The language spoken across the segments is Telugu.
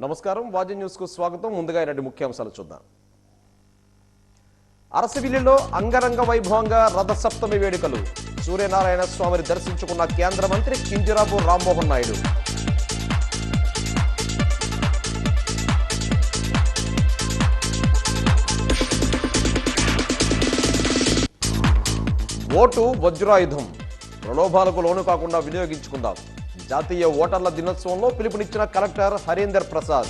నమస్కారం వాజీ న్యూస్ కు స్వాగతం. ముందుగా ఇలాంటి ముఖ్యాంశాలు చూద్దాం. అరసవిల్లిలో అంగరంగ వైభవంగా రథసప్తమి వేడుకలు. సూర్యనారాయణ స్వామిని దర్శించుకున్న కేంద్ర మంత్రి కింజరాపు రామ్మోహన్ నాయుడు. ఓటు వజ్రాయుధం, ప్రలోభాలకు లోను కాకుండా వినియోగించుకుందాం. జాతీయ ఓటర్ల దినోత్సవంలో పిలుపునిచ్చిన కలెక్టర్ హరీందర్ ప్రసాద్.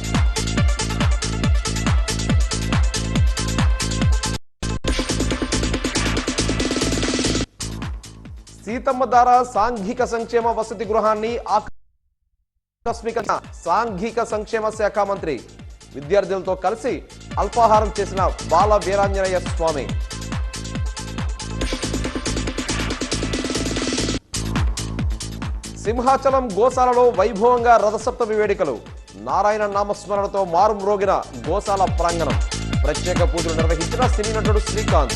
సీతమ్మ ధార సాంఘిక సంక్షేమ వసతి గృహాన్ని ఆకస్మిక సాంఘిక సంక్షేమ శాఖ మంత్రి విద్యార్థులతో కలిసి అల్పాహారం చేసిన బాల వీరాంజనేయ స్వామి. సింహాచలం గోశాలలో వైభవంగా రథసప్తమి వేడుకలు. నారాయణ నామస్మరణతో మారుమ్రోగిన గోశాల ప్రాంగణం. ప్రత్యేక పూజలు నిర్వహించిన సినీ నటుడు శ్రీకాంత్.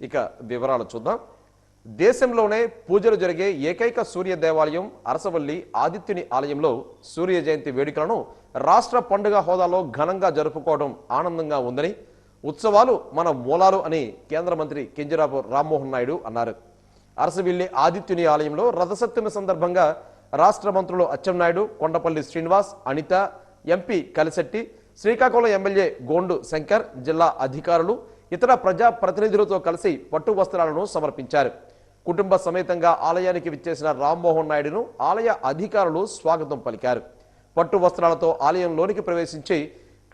ఇక వివరాలు చూద్దాం. దేశంలోనే పూజలు జరిగే ఏకైక సూర్య దేవాలయం అరసవల్లి ఆదిత్యుని ఆలయంలో సూర్య జయంతి వేడుకలను రాష్ట్ర పండుగ హోదాలో ఘనంగా జరుపుకోవడం ఆనందంగా ఉందని, ఉత్సవాలు మన మూలాలు అని కేంద్ర మంత్రి కింజరాపు రామ్మోహన్ నాయుడు అన్నారు. అరసవిల్లి ఆదిత్యుని ఆలయంలో రథసప్తమి సందర్భంగా రాష్ట్ర మంత్రులు అచ్చెన్నాయుడు, కొండపల్లి శ్రీనివాస్, అనిత, ఎంపీ కలిశెట్టి, శ్రీకాకుళం ఎమ్మెల్యే గోండు శంకర్, జిల్లా అధికారులు, ఇతర ప్రజా ప్రతినిధులతో కలిసి పట్టు వస్త్రాలను సమర్పించారు. కుటుంబ సమేతంగా ఆలయానికి విచ్చేసిన రామ్మోహన్ నాయుడును ఆలయ అధికారులు స్వాగతం పలికారు. పట్టు వస్త్రాలతో ఆలయంలోనికి ప్రవేశించి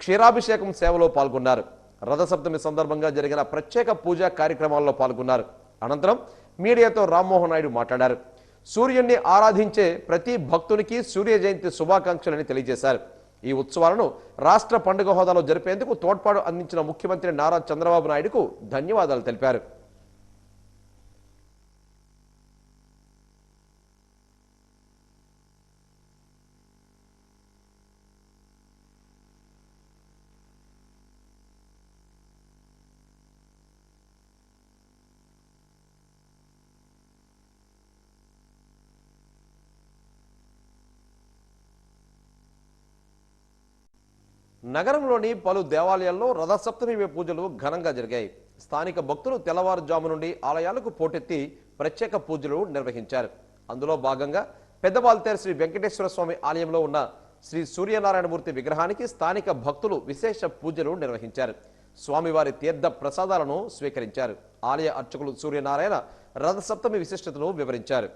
క్షీరాభిషేకం సేవలో పాల్గొన్నారు. రథసప్తమి సందర్భంగా జరిగిన ప్రత్యేక పూజా కార్యక్రమాల్లో పాల్గొన్నారు. అనంతరం మీడియాతో రామ్మోహన్ నాయుడు మాట్లాడారు. సూర్యుణ్ణి ఆరాధించే ప్రతి భక్తునికి సూర్య జయంతి శుభాకాంక్షలని తెలియజేశారు. ఈ ఉత్సవాలను రాష్ట్ర పండుగ హోదాలో జరిపేందుకు తోడ్పాటు అందించిన ముఖ్యమంత్రి నారా చంద్రబాబు నాయుడుకు ధన్యవాదాలు తెలిపారు. నగరంలోని పలు దేవాలయాల్లో రథసప్తమి పూజలు ఘనంగా జరిగాయి. స్థానిక భక్తులు తెల్లవారుజాము నుండి ఆలయాలకు పోటెత్తి ప్రత్యేక పూజలు నిర్వహించారు. అందులో భాగంగా పెద్దవాల్తేరు శ్రీ వెంకటేశ్వర స్వామి ఆలయంలో ఉన్న శ్రీ సూర్యనారాయణమూర్తి విగ్రహానికి స్థానిక భక్తులు విశేష పూజలు నిర్వహించారు. స్వామివారి తీర్థ ప్రసాదాలను స్వీకరించారు. ఆలయ అర్చకులు సూర్యనారాయణ రథసప్తమి విశిష్టతను వివరించారు.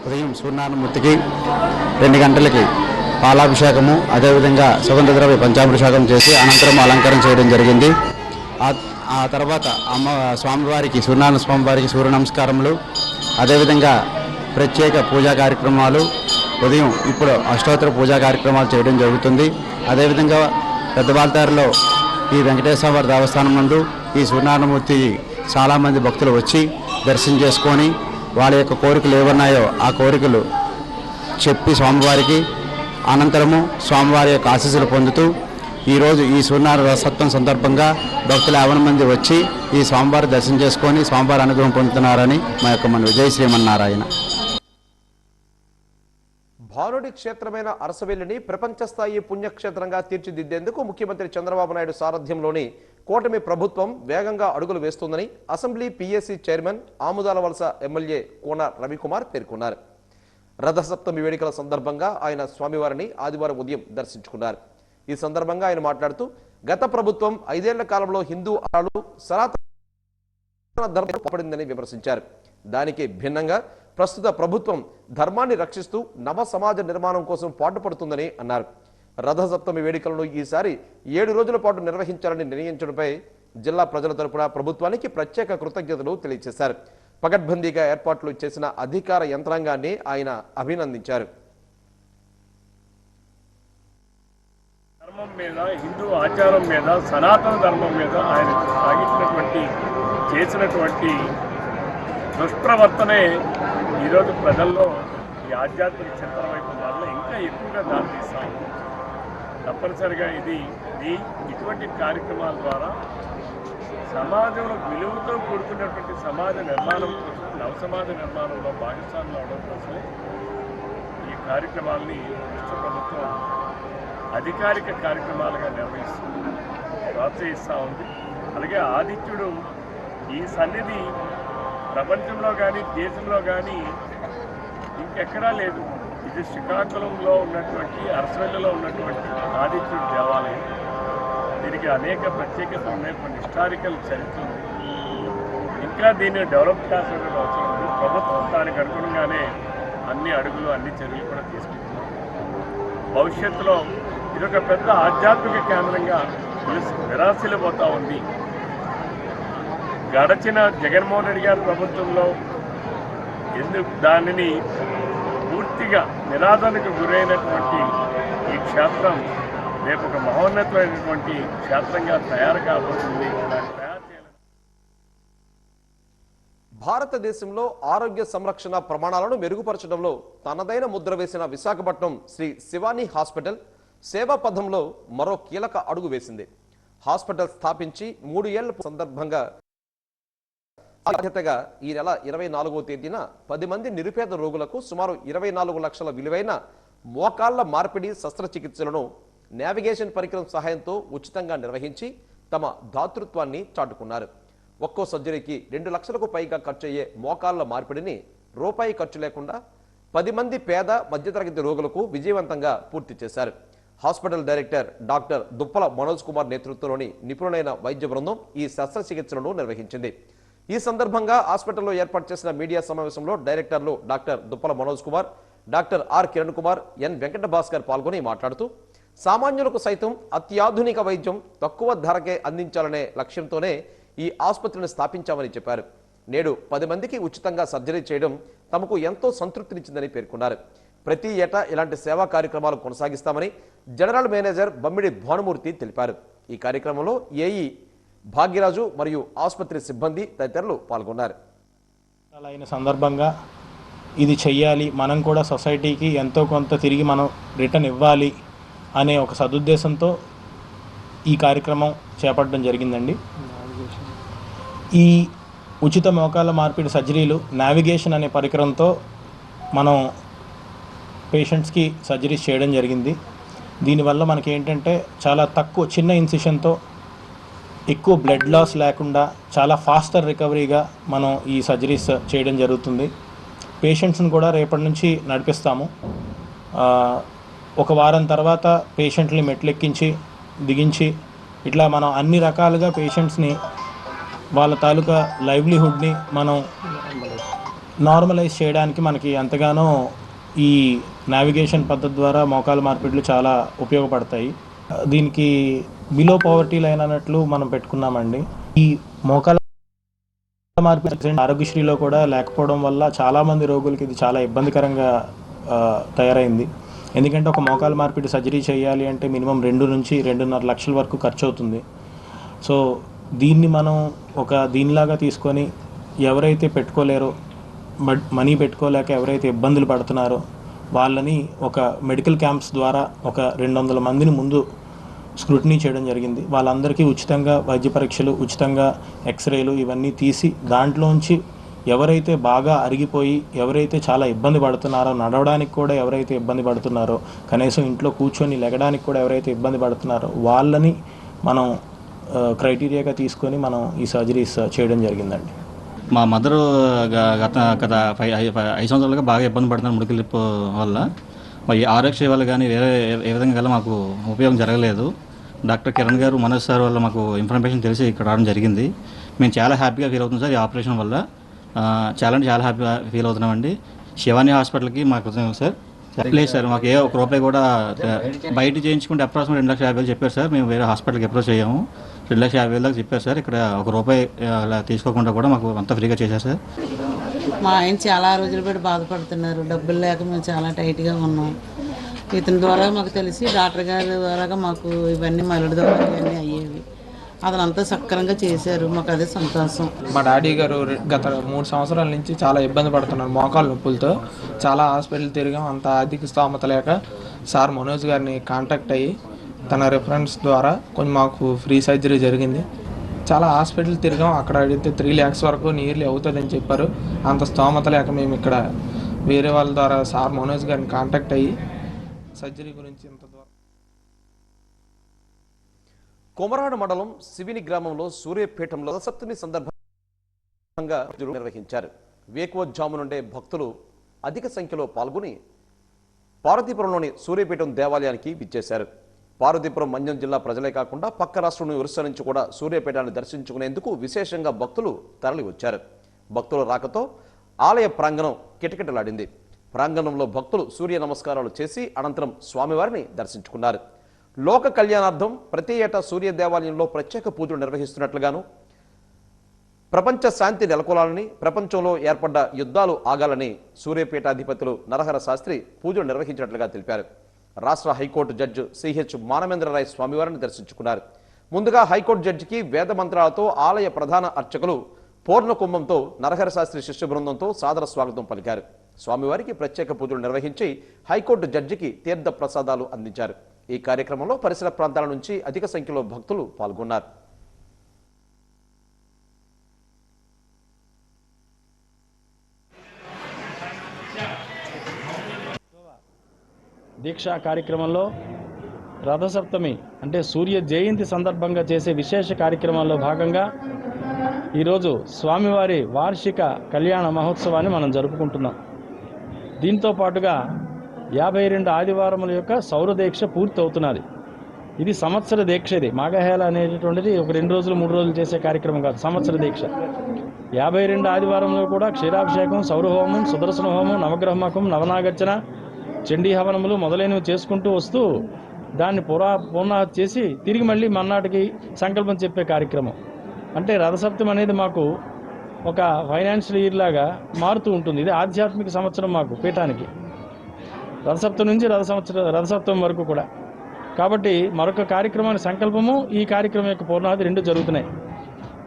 ఉదయం సూర్యనారాయణమూర్తికి 2 గంటలకి పాలాభిషేకము, అదేవిధంగా సుగంధ ద్రవ్య పంచామృషాకం చేసి అనంతరం అలంకారం చేయడం జరిగింది. ఆ తర్వాత స్వామివారికి సూర్యనారాయణ స్వామివారికి సూర్య నమస్కారములు, అదేవిధంగా ప్రత్యేక పూజా కార్యక్రమాలు, ఉదయం ఇప్పుడు అష్టోత్తర పూజా కార్యక్రమాలు చేయడం జరుగుతుంది. అదేవిధంగా పెద్దవాల్తారులో ఈ వెంకటేశ్వర వారి దేవస్థానం నందు ఈ సూర్యనారాయణమూర్తి చాలామంది భక్తులు వచ్చి దర్శనం చేసుకొని వాళ్ళ యొక్క కోరికలు ఏమన్నాయో ఆ కోరికలు చెప్పి స్వామివారికి అనంతరము స్వామివారి యొక్క ఆశీస్సులు పొందుతూ ఈరోజు ఈ సూర్యనారాయణ రథసప్తమి సందర్భంగా భక్తులు 50 మంది వచ్చి ఈ స్వామివారి దర్శనం చేసుకొని స్వామివారి అనుగ్రహం పొందుతున్నారని మా యొక్క మన విజయ శ్రీమన్నారాయణ. భానుడి క్షేత్రమైన అరసవెల్లిని ప్రపంచ స్థాయి పుణ్యక్షేత్రంగా తీర్చిదిద్దేందుకు ముఖ్యమంత్రి చంద్రబాబు నాయుడు సారథ్యంలోని కూటమి ప్రభుత్వం వేగంగా అడుగులు వేస్తుందని assembly PAC chairman Amudalavalasa MLA Kona Ravikumar పేర్కొన్నారు. రథసప్తమి వేడుకల సందర్భంగా ఆయన స్వామివారిని ఆదివారం ఉదయం దర్శించుకున్నారు. ఈ సందర్భంగా ఆయన మాట్లాడుతూ గత ప్రభుత్వం 5 ఏళ్ల కాలంలో హిందూ ఆలయాలు సనాతన ధర్మం పడిందని విమర్శించారు. దానికి భిన్నంగా ప్రస్తుత ప్రభుత్వం ధర్మాన్ని రక్షిస్తూ నవ సమాజ నిర్మాణం కోసం పాటుపడుతుందని అన్నారు. రథసప్తమి వేడుకలను ఈసారి 7 రోజుల పాటు నిర్వహించాలని నిర్ణయించడంపై జిల్లా ప్రజల తరపున ప్రభుత్వానికి ప్రత్యేక కృతజ్ఞతలు తెలియజేశారు. పకడ్బందీగా ఏర్పాట్లు చేసిన అధికార యంత్రాంగాన్ని ఆయన అభినందించారు. మీద, హిందూ ఆచారం మీద, సనాతన ధర్మం మీద ఆయన చేసినటువంటి దుష్ప్రవర్తనే ఈరోజు ప్రజల్లో ఈ ఆధ్యాత్మిక చింతన వైపు వల్ల ఇంకా ఎక్కువగా దారితీస్తాం. తప్పనిసరిగా ఇటువంటి కార్యక్రమాల ద్వారా సమాజంలో విలువతో కూడుకున్నటువంటి సమాజ నిర్మాణం కోసం, నవసమాజ నిర్మాణంలో భాగస్వామ్యం అవడం కోసమే ఈ కార్యక్రమాలని రాష్ట్ర ప్రభుత్వం అధికారిక కార్యక్రమాలుగా నిర్వహిస్తుంది, ప్రోత్సహిస్తూ ఉంది. అలాగే ఆదిత్యుడు ఈ సన్నిధి ప్రపంచంలో కానీ దేశంలో కానీ ఇంకెక్కడా లేదు. ఇది శ్రీకాకుళంలో ఉన్నటువంటి అరసవెల్లిలో ఉన్నటువంటి ఆదిత్యుడి దేవాలయం. దీనికి అనేక ప్రత్యేకతలు ఉన్నాయి, కొన్ని హిస్టారికల్ చరిత్ర ఉంది. ఇంకా దీన్ని డెవలప్ చేయాల్సిన అవసరం ఉంది. ప్రభుత్వం దానికి అనుగుణంగానే అన్ని అడుగులు, అన్ని చర్యలు కూడా తీసుకుంటుంది. భవిష్యత్తులో ఇదొక పెద్ద ఆధ్యాత్మిక కేంద్రంగా విరాసిల్లిపోతూ ఉంది. గడచిన జగన్మోహన్ రెడ్డి గారి ప్రభుత్వంలో దానిని పూర్తిగా నిరాదరణకు గురైనటువంటి ఈ క్షేత్రం రేపు ఒక మహోన్నతమైనటువంటి క్షేత్రంగా తయారు కాబోతుంది. భారతదేశంలో ఆరోగ్య సంరక్షణ ప్రమాణాలను మెరుగుపరచడంలో తనదైన ముద్ర వేసిన విశాఖపట్నం శ్రీ శివాని హాస్పిటల్ సేవా పథంలో మరో కీలక అడుగు వేసింది. హాస్పిటల్ స్థాపించి 3 ఏళ్ల సందర్భంగా బాధ్యతగా ఈ నెల 24వ తేదీన 10 మంది నిరుపేద రోగులకు సుమారు 24 లక్షల విలువైన మోకాళ్ల మార్పిడి శస్త్రచికిత్సలను నావిగేషన్ పరికరం సహాయంతో ఉచితంగా నిర్వహించి తమ దాతృత్వాన్ని చాటుకున్నారు. ఒక్కో సర్జరీకి 2 లక్షలకు పైగా ఖర్చయ్యే మోకాళ్ల మార్పిడిని రూపాయి ఖర్చు లేకుండా 10 మంది పేద మధ్యతరగతి రోగులకు విజయవంతంగా పూర్తి చేశారు. Hospital director doctor Duppala Manoj Kumar నేతృత్వంలోని నిపుణులైన వైద్య బృందం ఈ శస్త్రచికిత్సలను నిర్వహించింది. ఈ సందర్భంగా హాస్పిటల్లో ఏర్పాటు చేసిన మీడియా సమావేశంలో డైరెక్టర్లు doctor Duppala Manoj Kumar, doctor R Kiran Kumar, N Venkata Bhaskar పాల్గొని మాట్లాడుతూ సామాన్యులకు సైతం అత్యాధునిక వైద్యం తక్కువ ధరకే అందించాలనే లక్ష్యంతోనే ఈ ఆసుపత్రిని స్థాపించామని చెప్పారు. నేడు 10 మందికి ఉచితంగా సర్జరీ చేయడం తమకు ఎంతో సంతృప్తినిచ్చిందని పేర్కొన్నారు. ప్రతి ఏటా ఇలాంటి సేవా కార్యక్రమాలు కొనసాగిస్తామని జనరల్ మేనేజర్ బమ్మిడి భానుమూర్తి తెలిపారు. ఈ కార్యక్రమంలో ఏఈ భాగ్యరాజు మరియు ఆసుపత్రి సిబ్బంది తదితరులు పాల్గొన్నారు. అయిన సందర్భంగా ఇది చెయ్యాలి, మనం కూడా సొసైటీకి ఎంతో కొంత తిరిగి మనం రిటర్న్ ఇవ్వాలి అనే ఒక సదుద్దేశంతో ఈ కార్యక్రమం చేపట్టడం జరిగిందండి. ఈ ఉచిత మోకాళ్ళ మార్పిడి సర్జరీలు నావిగేషన్ అనే పరికరంతో మనం పేషెంట్స్కి సర్జరీస్ చేయడం జరిగింది. దీనివల్ల మనకి ఏంటంటే చాలా తక్కువ చిన్న ఇన్సిషన్తో ఎక్కువ బ్లడ్ లాస్ లేకుండా చాలా ఫాస్టర్ రికవరీగా మనం ఈ సర్జరీస్ చేయడం జరుగుతుంది. పేషెంట్స్ని కూడా రేపటి నుంచి నడిపిస్తాము. ఒక వారం తర్వాత పేషెంట్ని మెట్లెక్కించి దిగించి ఇట్లా మనం అన్ని రకాలుగా పేషెంట్స్ని వాళ్ళ తాలూకా లైవ్లీహుడ్ని మనం నార్మలైజ్ చేయడానికి మనకి ఎంతగానో ఈ నావిగేషన్ పద్ధతి ద్వారా మోకాళ్ళ మార్పిడులు చాలా ఉపయోగపడతాయి. దీనికి బిలో పవర్టీ లైన్ అన్నట్లు మనం పెట్టుకున్నామండి. ఈ మోకాళ్ళ మార్పిడి ఆరోగ్యశ్రీలో కూడా లేకపోవడం వల్ల చాలామంది రోగులకి ఇది చాలా ఇబ్బందికరంగా తయారైంది. ఎందుకంటే ఒక మోకాళ్ళ మార్పిడి సర్జరీ చేయాలి అంటే మినిమం 2 నుంచి 2.5 లక్షల వరకు ఖర్చు అవుతుంది. సో దీన్ని మనం ఒక దీనిలాగా తీసుకొని ఎవరైతే పెట్టుకోలేరో, మనీ పెట్టుకోలేక ఎవరైతే ఇబ్బందులు పడుతున్నారో వాళ్ళని ఒక మెడికల్ క్యాంప్స్ ద్వారా ఒక 200 మందిని ముందు స్క్రూటినీ చేయడం జరిగింది. వాళ్ళందరికీ ఉచితంగా వైద్య పరీక్షలు, ఉచితంగా ఎక్స్రేలు ఇవన్నీ తీసి దాంట్లోంచి ఎవరైతే బాగా అరిగిపోయి ఎవరైతే చాలా ఇబ్బంది పడుతున్నారో, నడవడానికి కూడా ఎవరైతే ఇబ్బంది పడుతున్నారో, కనీసం ఇంట్లో కూర్చొని లెగడానికి కూడా ఎవరైతే ఇబ్బంది పడుతున్నారో వాళ్ళని మనం క్రైటీరియాగా తీసుకొని మనం ఈ సర్జరీస్ చేయడం జరిగిందండి. మా మదరు గత 5 సంవత్సరాలుగా బాగా ఇబ్బంది పడుతున్నారు ముడికిలి వల్ల. మరి ఆరోగ్య వల్ల కానీ వేరే ఏ విధంగా గల మాకు ఉపయోగం జరగలేదు. డాక్టర్ కిరణ్ గారు, మనోజ్ సార్ వల్ల మాకు ఇన్ఫర్మేషన్ తెలిసి ఇక్కడ రావడం జరిగింది. మేము చాలా హ్యాపీగా ఫీల్ అవుతున్నాం సార్. ఈ ఆపరేషన్ వల్ల చాలా అంటే చాలా హ్యాపీగా ఫీల్ అవుతున్నామండి. శివాని హాస్పిటల్కి మాకు సార్ లేదు సార్, మాకు ఏ 1 రూపాయి కూడా బయట చేయించుకుంటే అప్రాక్సిమేట్ 2,50,000 చెప్పారు సార్. మేము వేరే హాస్పిటల్కి అప్రోచ్ అయ్యాము. 2,50,000 దాకా చెప్పారు సార్. ఇక్కడ 1 రూపాయి అలా తీసుకోకుండా కూడా మాకు అంతా ఫ్రీగా చేశారు సార్. మా ఆయన చాలా రోజులు పెట్టి బాధపడుతున్నారు. డబ్బులు లేక మేము చాలా టైట్గా ఉన్నాం. ఇతని ద్వారా మాకు తెలిసి డాక్టర్ గారి ద్వారా మాకు ఇవన్నీ మరొడి ద్వారా ఇవన్నీ అయ్యేవి. అతనంతా సక్రమంగా చేశారు, మాకు అదే సంతోషం. మా డాడీ గారు గత 3 సంవత్సరాల నుంచి చాలా ఇబ్బంది పడుతున్నారు మోకాళ్ళ నొప్పులతో. చాలా హాస్పిటల్ తిరిగాం, అంత ఆర్థిక స్తోమత లేక సార్ మనోజ్ గారిని కాంటాక్ట్ అయ్యి తన రిఫరెన్స్ ద్వారా కొంచెం మాకు ఫ్రీ సర్జరీ జరిగింది. చాలా హాస్పిటల్ తిరిగాం, అక్కడ అడిగితే 3 lakhs వరకు నియర్లీ అవుతుందని చెప్పారు. అంత స్తోమత లేక మేము ఇక్కడ వేరే వాళ్ళ ద్వారా సార్ మనోజ్ గారిని కాంటాక్ట్ అయ్యి సర్జరీ గురించి ఇంత ద్వారా. కొమరాడు మండలం శివిని గ్రామంలో సూర్యపీఠంలో రథసప్తమి సందర్భంగా నిర్వహించారు. వేకువజాము నుండే భక్తులు అధిక సంఖ్యలో పాల్గొని పార్వతీపురంలోని సూర్యపీఠం దేవాలయానికి విచ్చేశారు. పార్వతీపురం మన్యం జిల్లా ప్రజలే కాకుండా పక్క రాష్ట్రం ఒరిస్సా నుంచి కూడా సూర్యపీఠాన్ని దర్శించుకునేందుకు విశేషంగా భక్తులు తరలి వచ్చారు. భక్తుల రాకతో ఆలయ ప్రాంగణం కిటకిటలాడింది. ప్రాంగణంలో భక్తులు సూర్య నమస్కారాలు చేసి అనంతరం స్వామివారిని దర్శించుకున్నారు. లోక కళ్యాణార్థం ప్రతి ఏటా సూర్య దేవాలయంలో ప్రత్యేక పూజలు నిర్వహిస్తున్నట్లుగాను, ప్రపంచ శాంతి నెలకొలాలని, ప్రపంచంలో ఏర్పడ్డ యుద్ధాలు ఆగాలని సూర్యపీఠాధిపతులు నరహర శాస్త్రి పూజలు నిర్వహించినట్లుగా తెలిపారు. రాష్ట్ర హైకోర్టు జడ్జి సిహెచ్ మానవేంద్రరాయ్ స్వామివారిని దర్శించుకున్నారు. ముందుగా హైకోర్టు జడ్జికి వేద మంత్రాలతో ఆలయ ప్రధాన అర్చకులు పూర్ణ కుంభంతో నరహర శాస్త్రి శిష్య బృందంతో సాదర స్వాగతం పలికారు. స్వామివారికి ప్రత్యేక పూజలు నిర్వహించి హైకోర్టు జడ్జికి తీర్థ ప్రసాదాలు అందించారు. ఈ కార్యక్రమంలో పరిసర ప్రాంతాల నుంచి అధిక సంఖ్యలో భక్తులు పాల్గొన్నారు. దీక్షా కార్యక్రమంలో రథసప్తమి అంటే సూర్య జయంతి సందర్భంగా చేసే విశేష కార్యక్రమాల్లో భాగంగా ఈరోజు స్వామివారి వార్షిక కళ్యాణ మహోత్సవాన్ని మనం జరుపుకుంటున్నాం. దీంతో పాటుగా 52 ఆదివారముల యొక్క సౌర దీక్ష పూర్తి అవుతున్నది. ఇది సంవత్సర దీక్ష. ఇది మాఘహేళ అనేటటువంటిది ఒక 2 రోజులు 3 రోజులు చేసే కార్యక్రమం కాదు, సంవత్సర దీక్ష. 52 ఆదివారంలో కూడా క్షీరాభిషేకం, సౌరహోమం, సుదర్శన హోమం, నవగ్రహమకం, నవనాగర్చన, చండీ హవనములు మొదలైనవి చేసుకుంటూ వస్తూ దాన్ని పూర్ణాహుతి చేసి తిరిగి మళ్ళీ మన్నాటికి సంకల్పం చెప్పే కార్యక్రమం. అంటే రథసప్తమి అనేది మాకు ఒక ఫైనాన్షియల్ ఇయర్ లాగా మారుతూ ఉంటుంది. ఇది ఆధ్యాత్మిక సంవత్సరం మాకు పీఠానికి, రథసప్తమి నుంచి రథసప్తమి వరకు కూడా. కాబట్టి మరొక కార్యక్రమాన్ని సంకల్పము, ఈ కార్యక్రమం యొక్క పూర్ణాహుతి 2 జరుగుతున్నాయి.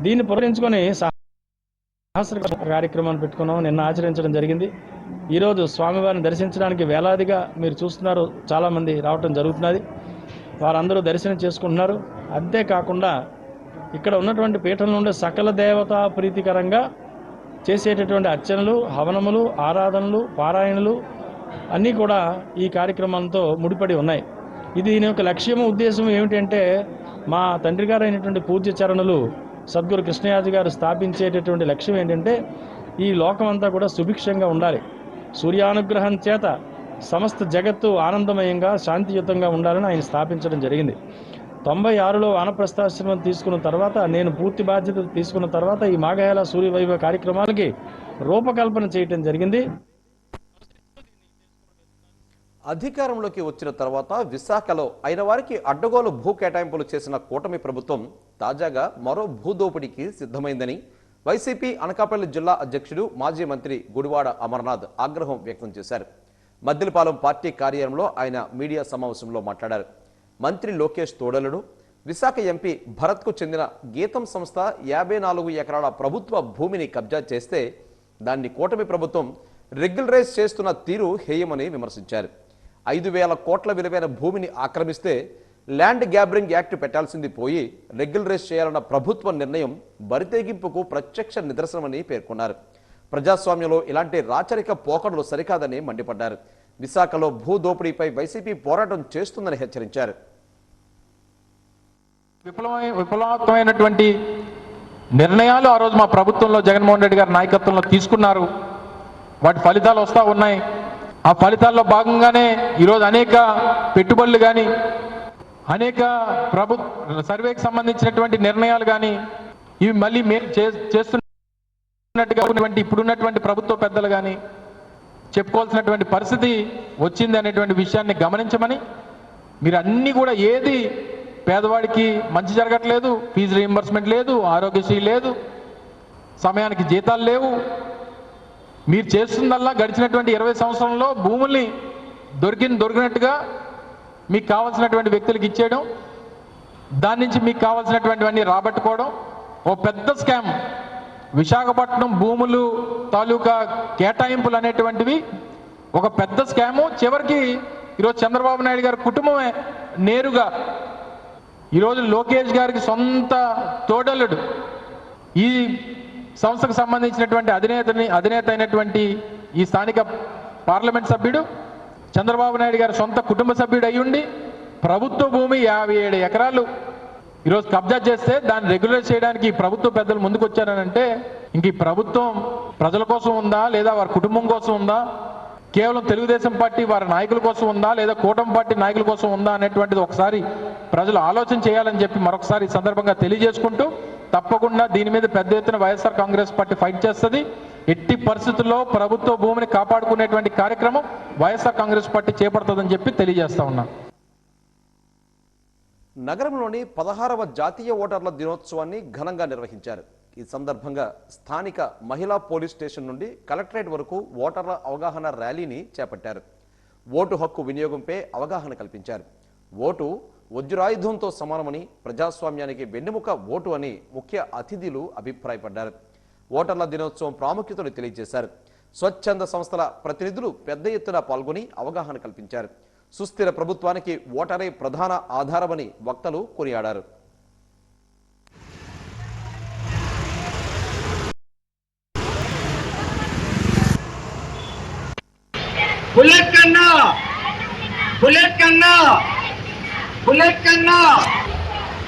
దీన్ని పురస్కరించుకొని సహస్ర కార్యక్రమాన్ని పెట్టుకున్నాం, నిన్న ఆచరించడం జరిగింది. ఈరోజు స్వామివారిని దర్శించడానికి వేలాదిగా మీరు చూస్తున్నారు, చాలామంది రావటం జరుగుతున్నది. వారందరూ దర్శనం చేసుకుంటున్నారు. అంతేకాకుండా ఇక్కడ ఉన్నటువంటి పీఠంలో ఉండే సకల దేవతా ప్రీతికరంగా చేసేటటువంటి అర్చనలు, హవనములు, ఆరాధనలు, పారాయణలు అన్నీ కూడా ఈ కార్యక్రమంతో ముడిపడి ఉన్నాయి. దీని యొక్క లక్ష్యము, ఉద్దేశం ఏమిటంటే మా తండ్రి గారు అయినటువంటి పూజ్య చరణులు సద్గురు కృష్ణయాజి గారు స్థాపించేటటువంటి లక్ష్యం ఏంటంటే ఈ లోకమంతా కూడా సుభిక్షంగా ఉండాలి, సూర్యానుగ్రహం చేత సమస్త జగత్తు ఆనందమయంగా శాంతియుతంగా ఉండాలని ఆయన స్థాపించడం జరిగింది. 96లో వానప్రస్థాశ్రమం తీసుకున్న తర్వాత, నేను పూర్తి బాధ్యత తీసుకున్న తర్వాత ఈ మాఘహేళ సూర్యవైభవ కార్యక్రమాలకి రూపకల్పన చేయటం జరిగింది. అధికారంలోకి వచ్చిన తర్వాత విశాఖలో అయిన వారికి అడ్డగోలు భూ కేటాయింపులు చేసిన కూటమి ప్రభుత్వం తాజాగా మరో భూదోపిడీకి సిద్ధమైందని వైసీపీ అనకాపల్లి జిల్లా అధ్యక్షుడు మాజీ మంత్రి గుడివాడ అమర్నాథ్ ఆగ్రహం వ్యక్తం చేశారు. మద్దిలపాలెం పార్టీ కార్యాలయంలో ఆయన మీడియా సమావేశంలో మాట్లాడారు. మంత్రి లోకేష్ తోడలుడు విశాఖ ఎంపీ భరత్కు చెందిన గీతం సంస్థ 54 ఎకరాల ప్రభుత్వ భూమిని కబ్జా చేస్తే దాన్ని కూటమి ప్రభుత్వం రెగ్యులరైజ్ చేస్తున్న తీరు హేయమని విమర్శించారు. 5,000 కోట్ల విలువైన భూమిని ఆక్రమిస్తే ల్యాండ్ గ్యాబరింగ్ యాక్ట్ పెట్టాల్సింది పోయి రెగ్యులరైజ్ చేయాలన్న ప్రభుత్వ నిర్ణయం బరితెగింపుకు ప్రత్యక్ష నిదర్శనమని పేర్కొన్నారు. ప్రజాస్వామ్యంలో ఇలాంటి రాచరిక పోకడలు సరికాదని మండిపడ్డారు. విశాఖలో భూ దోపిడీపై వైసీపీ పోరాటం చేస్తుందని హెచ్చరించారు. విప్లవాత్మకమైనటువంటి నిర్ణయాలు ఆ రోజు మా ప్రభుత్వంలో జగన్మోహన్ రెడ్డి గారి నాయకత్వంలో తీసుకున్నారు. వాటి ఫలితాలు వస్తూ ఉన్నాయి. ఆ ఫలితాల్లో భాగంగానే ఈరోజు అనేక పెట్టుబడులు కానీ, అనేక సర్వేకి సంబంధించినటువంటి నిర్ణయాలు కానీ ఇవి మళ్ళీ చేస్తున్నట్టుగా ఉన్నటువంటి ఇప్పుడున్నటువంటి ప్రభుత్వ పెద్దలు కానీ చెప్పుకోవాల్సినటువంటి పరిస్థితి వచ్చింది అనేటువంటి విషయాన్ని గమనించమని, మీరు అన్నీ కూడా ఏది పేదవాడికి మంచి జరగట్లేదు, ఫీజు రీయింబర్స్మెంట్ లేదు, ఆరోగ్యశ్రీ లేదు, సమయానికి జీతాలు లేవు. మీరు చేస్తుందల్లా గడిచినటువంటి 20 సంవత్సరంలో భూముల్ని దొరికినట్టుగా మీకు కావాల్సినటువంటి వ్యక్తులకు ఇచ్చేయడం, దాని నుంచి మీకు కావాల్సినటువంటివన్నీ రాబట్టుకోవడం ఓ పెద్ద స్కామ్. విశాఖపట్నం భూములు తాలూకా కేటాయింపులు అనేటువంటివి ఒక పెద్ద స్కాము. చివరికి ఈరోజు చంద్రబాబు నాయుడు గారి కుటుంబమే నేరుగా ఈరోజు లోకేష్ గారికి సొంత తోడలుడు, ఈ సంస్థకు సంబంధించినటువంటి అధినేత అయినటువంటి ఈ స్థానిక పార్లమెంట్ సభ్యుడు చంద్రబాబు నాయుడు గారి సొంత కుటుంబ సభ్యుడు అయ్యుండి ప్రభుత్వ భూమి 57 ఎకరాలు ఈరోజు కబ్జా చేస్తే దాన్ని రెగ్యులైజ్ చేయడానికి ఈ ప్రభుత్వ పెద్దలు ముందుకు వచ్చారనంటే ఇంక ఈ ప్రభుత్వం ప్రజల కోసం ఉందా, లేదా వారి కుటుంబం కోసం ఉందా, కేవలం తెలుగుదేశం పార్టీ వారి నాయకుల కోసం ఉందా, లేదా కూటమి పార్టీ నాయకుల కోసం ఉందా అనేటువంటిది ఒకసారి ప్రజలు ఆలోచన చేయాలని చెప్పి మరొకసారి ఈ సందర్భంగా తెలియజేసుకుంటూ, తప్పకుండా దీని మీద పెద్ద ఎత్తున వైఎస్ఆర్ కాంగ్రెస్ పార్టీ ఫైట్ చేస్తుంది. ఎట్టి పరిస్థితుల్లో ప్రభుత్వ భూమిని కాపాడుకునేటువంటి కార్యక్రమం వైఎస్ఆర్ కాంగ్రెస్ పార్టీ చేపడుతుందని చెప్పి తెలియజేస్తా ఉన్నా. నగరంలోని 16వ జాతీయ ఓటర్ల దినోత్సవాన్ని ఘనంగా నిర్వహించారు. ఈ సందర్భంగా స్థానిక మహిళా పోలీస్ స్టేషన్ నుండి కలెక్టరేట్ వరకు ఓటర్ల అవగాహన ర్యాలీని చేపట్టారు. ఓటు హక్కు వినియోగంపై అవగాహన కల్పించారు. ఓటు వజ్రాయుధంతో సమానమని, ప్రజాస్వామ్యానికి వెన్నెముక ఓటు అని ముఖ్య అతిథులు అభిప్రాయపడ్డారు. ఓటర్ల దినోత్సవం ప్రాముఖ్యతను తెలియజేశారు. స్వచ్ఛంద సంస్థల ప్రతినిధులు పెద్ద ఎత్తున పాల్గొని అవగాహన కల్పించారు. సుస్థిర ప్రభుత్వానికి ఓటరే ప్రధాన ఆధారమని వక్తలు కొనియాడారు. బుల్లెట్ కన్నా బుల్లెట్ కన్నా బుల్లెట్ కన్నా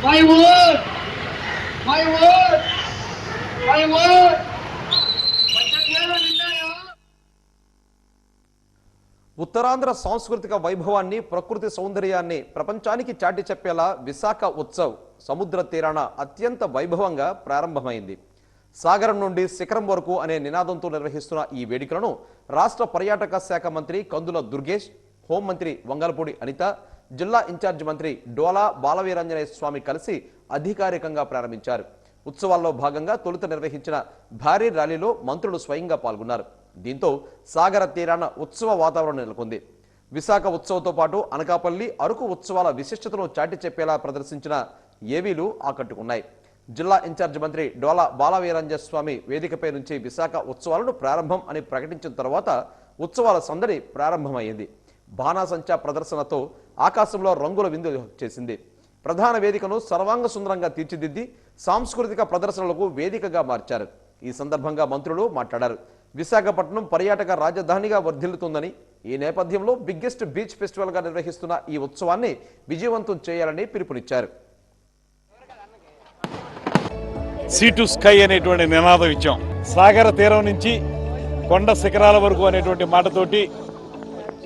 my vote my vote my vote. Uttarandhra సాంస్కృతిక వైభవాన్ని, ప్రకృతి సౌందర్యాన్ని ప్రపంచానికి చాటి చెప్పేలా విశాఖ ఉత్సవ్ సముద్ర తీరాన అత్యంత వైభవంగా ప్రారంభమైంది. సాగరం నుండి శిఖరం వరకు అనే నినాదంతో నిర్వహిస్తున్న ఈ వేడుకలను రాష్ట్ర పర్యాటక శాఖ మంత్రి కందుల దుర్గేష్, హోంమంత్రి వంగలపూడి అనిత, జిల్లా ఇన్ఛార్జ్ మంత్రి డోలా బాలవీరాంజనేయ స్వామి కలిసి అధికారికంగా ప్రారంభించారు. ఉత్సవాల్లో భాగంగా తొలుత నిర్వహించిన భారీ ర్యాలీలో మంత్రులు స్వయంగా పాల్గొన్నారు. దీంతో సాగర తీరాన ఉత్సవ వాతావరణం నెలకొంది. విశాఖ ఉత్సవంతో పాటు అనకాపల్లి, అరకు ఉత్సవాల విశిష్టతను చాటి చెప్పేలా ప్రదర్శించిన ఏవీలు ఆకట్టుకున్నాయి. జిల్లా ఇన్ఛార్జ్ మంత్రి డోలా బాలవీరాంజనేయ స్వామి వేదికపై నుంచి విశాఖ ఉత్సవాలను ప్రారంభం అని ప్రకటించిన తర్వాత ఉత్సవాల సందడి ప్రారంభమైంది. బాణాసంచా ప్రదర్శనతో ఆకాశంలో రంగుల విందు చేసింది. ప్రధాన వేదికను సర్వాంగ సుందరంగా తీర్చిదిద్ది సాంస్కృతిక ప్రదర్శనలకు వేదికగా మార్చారు. ఈ సందర్భంగా మంత్రులు మాట్లాడారు. విశాఖపట్నం పర్యాటక రాజధానిగా వర్ధిల్లుతుందని, ఈ నేపథ్యంలో బిగ్గెస్ట్ బీచ్ ఫెస్టివల్గా నిర్వహిస్తున్న ఈ ఉత్సవాన్ని విజయవంతం చేయాలని పిలుపునిచ్చారు. సీ టు స్కై అనేటువంటి నినాదం ఇచ్చాం. సాగర తీరం నుంచి కొండ శిఖరాల వరకు అనేటువంటి మాటతోటి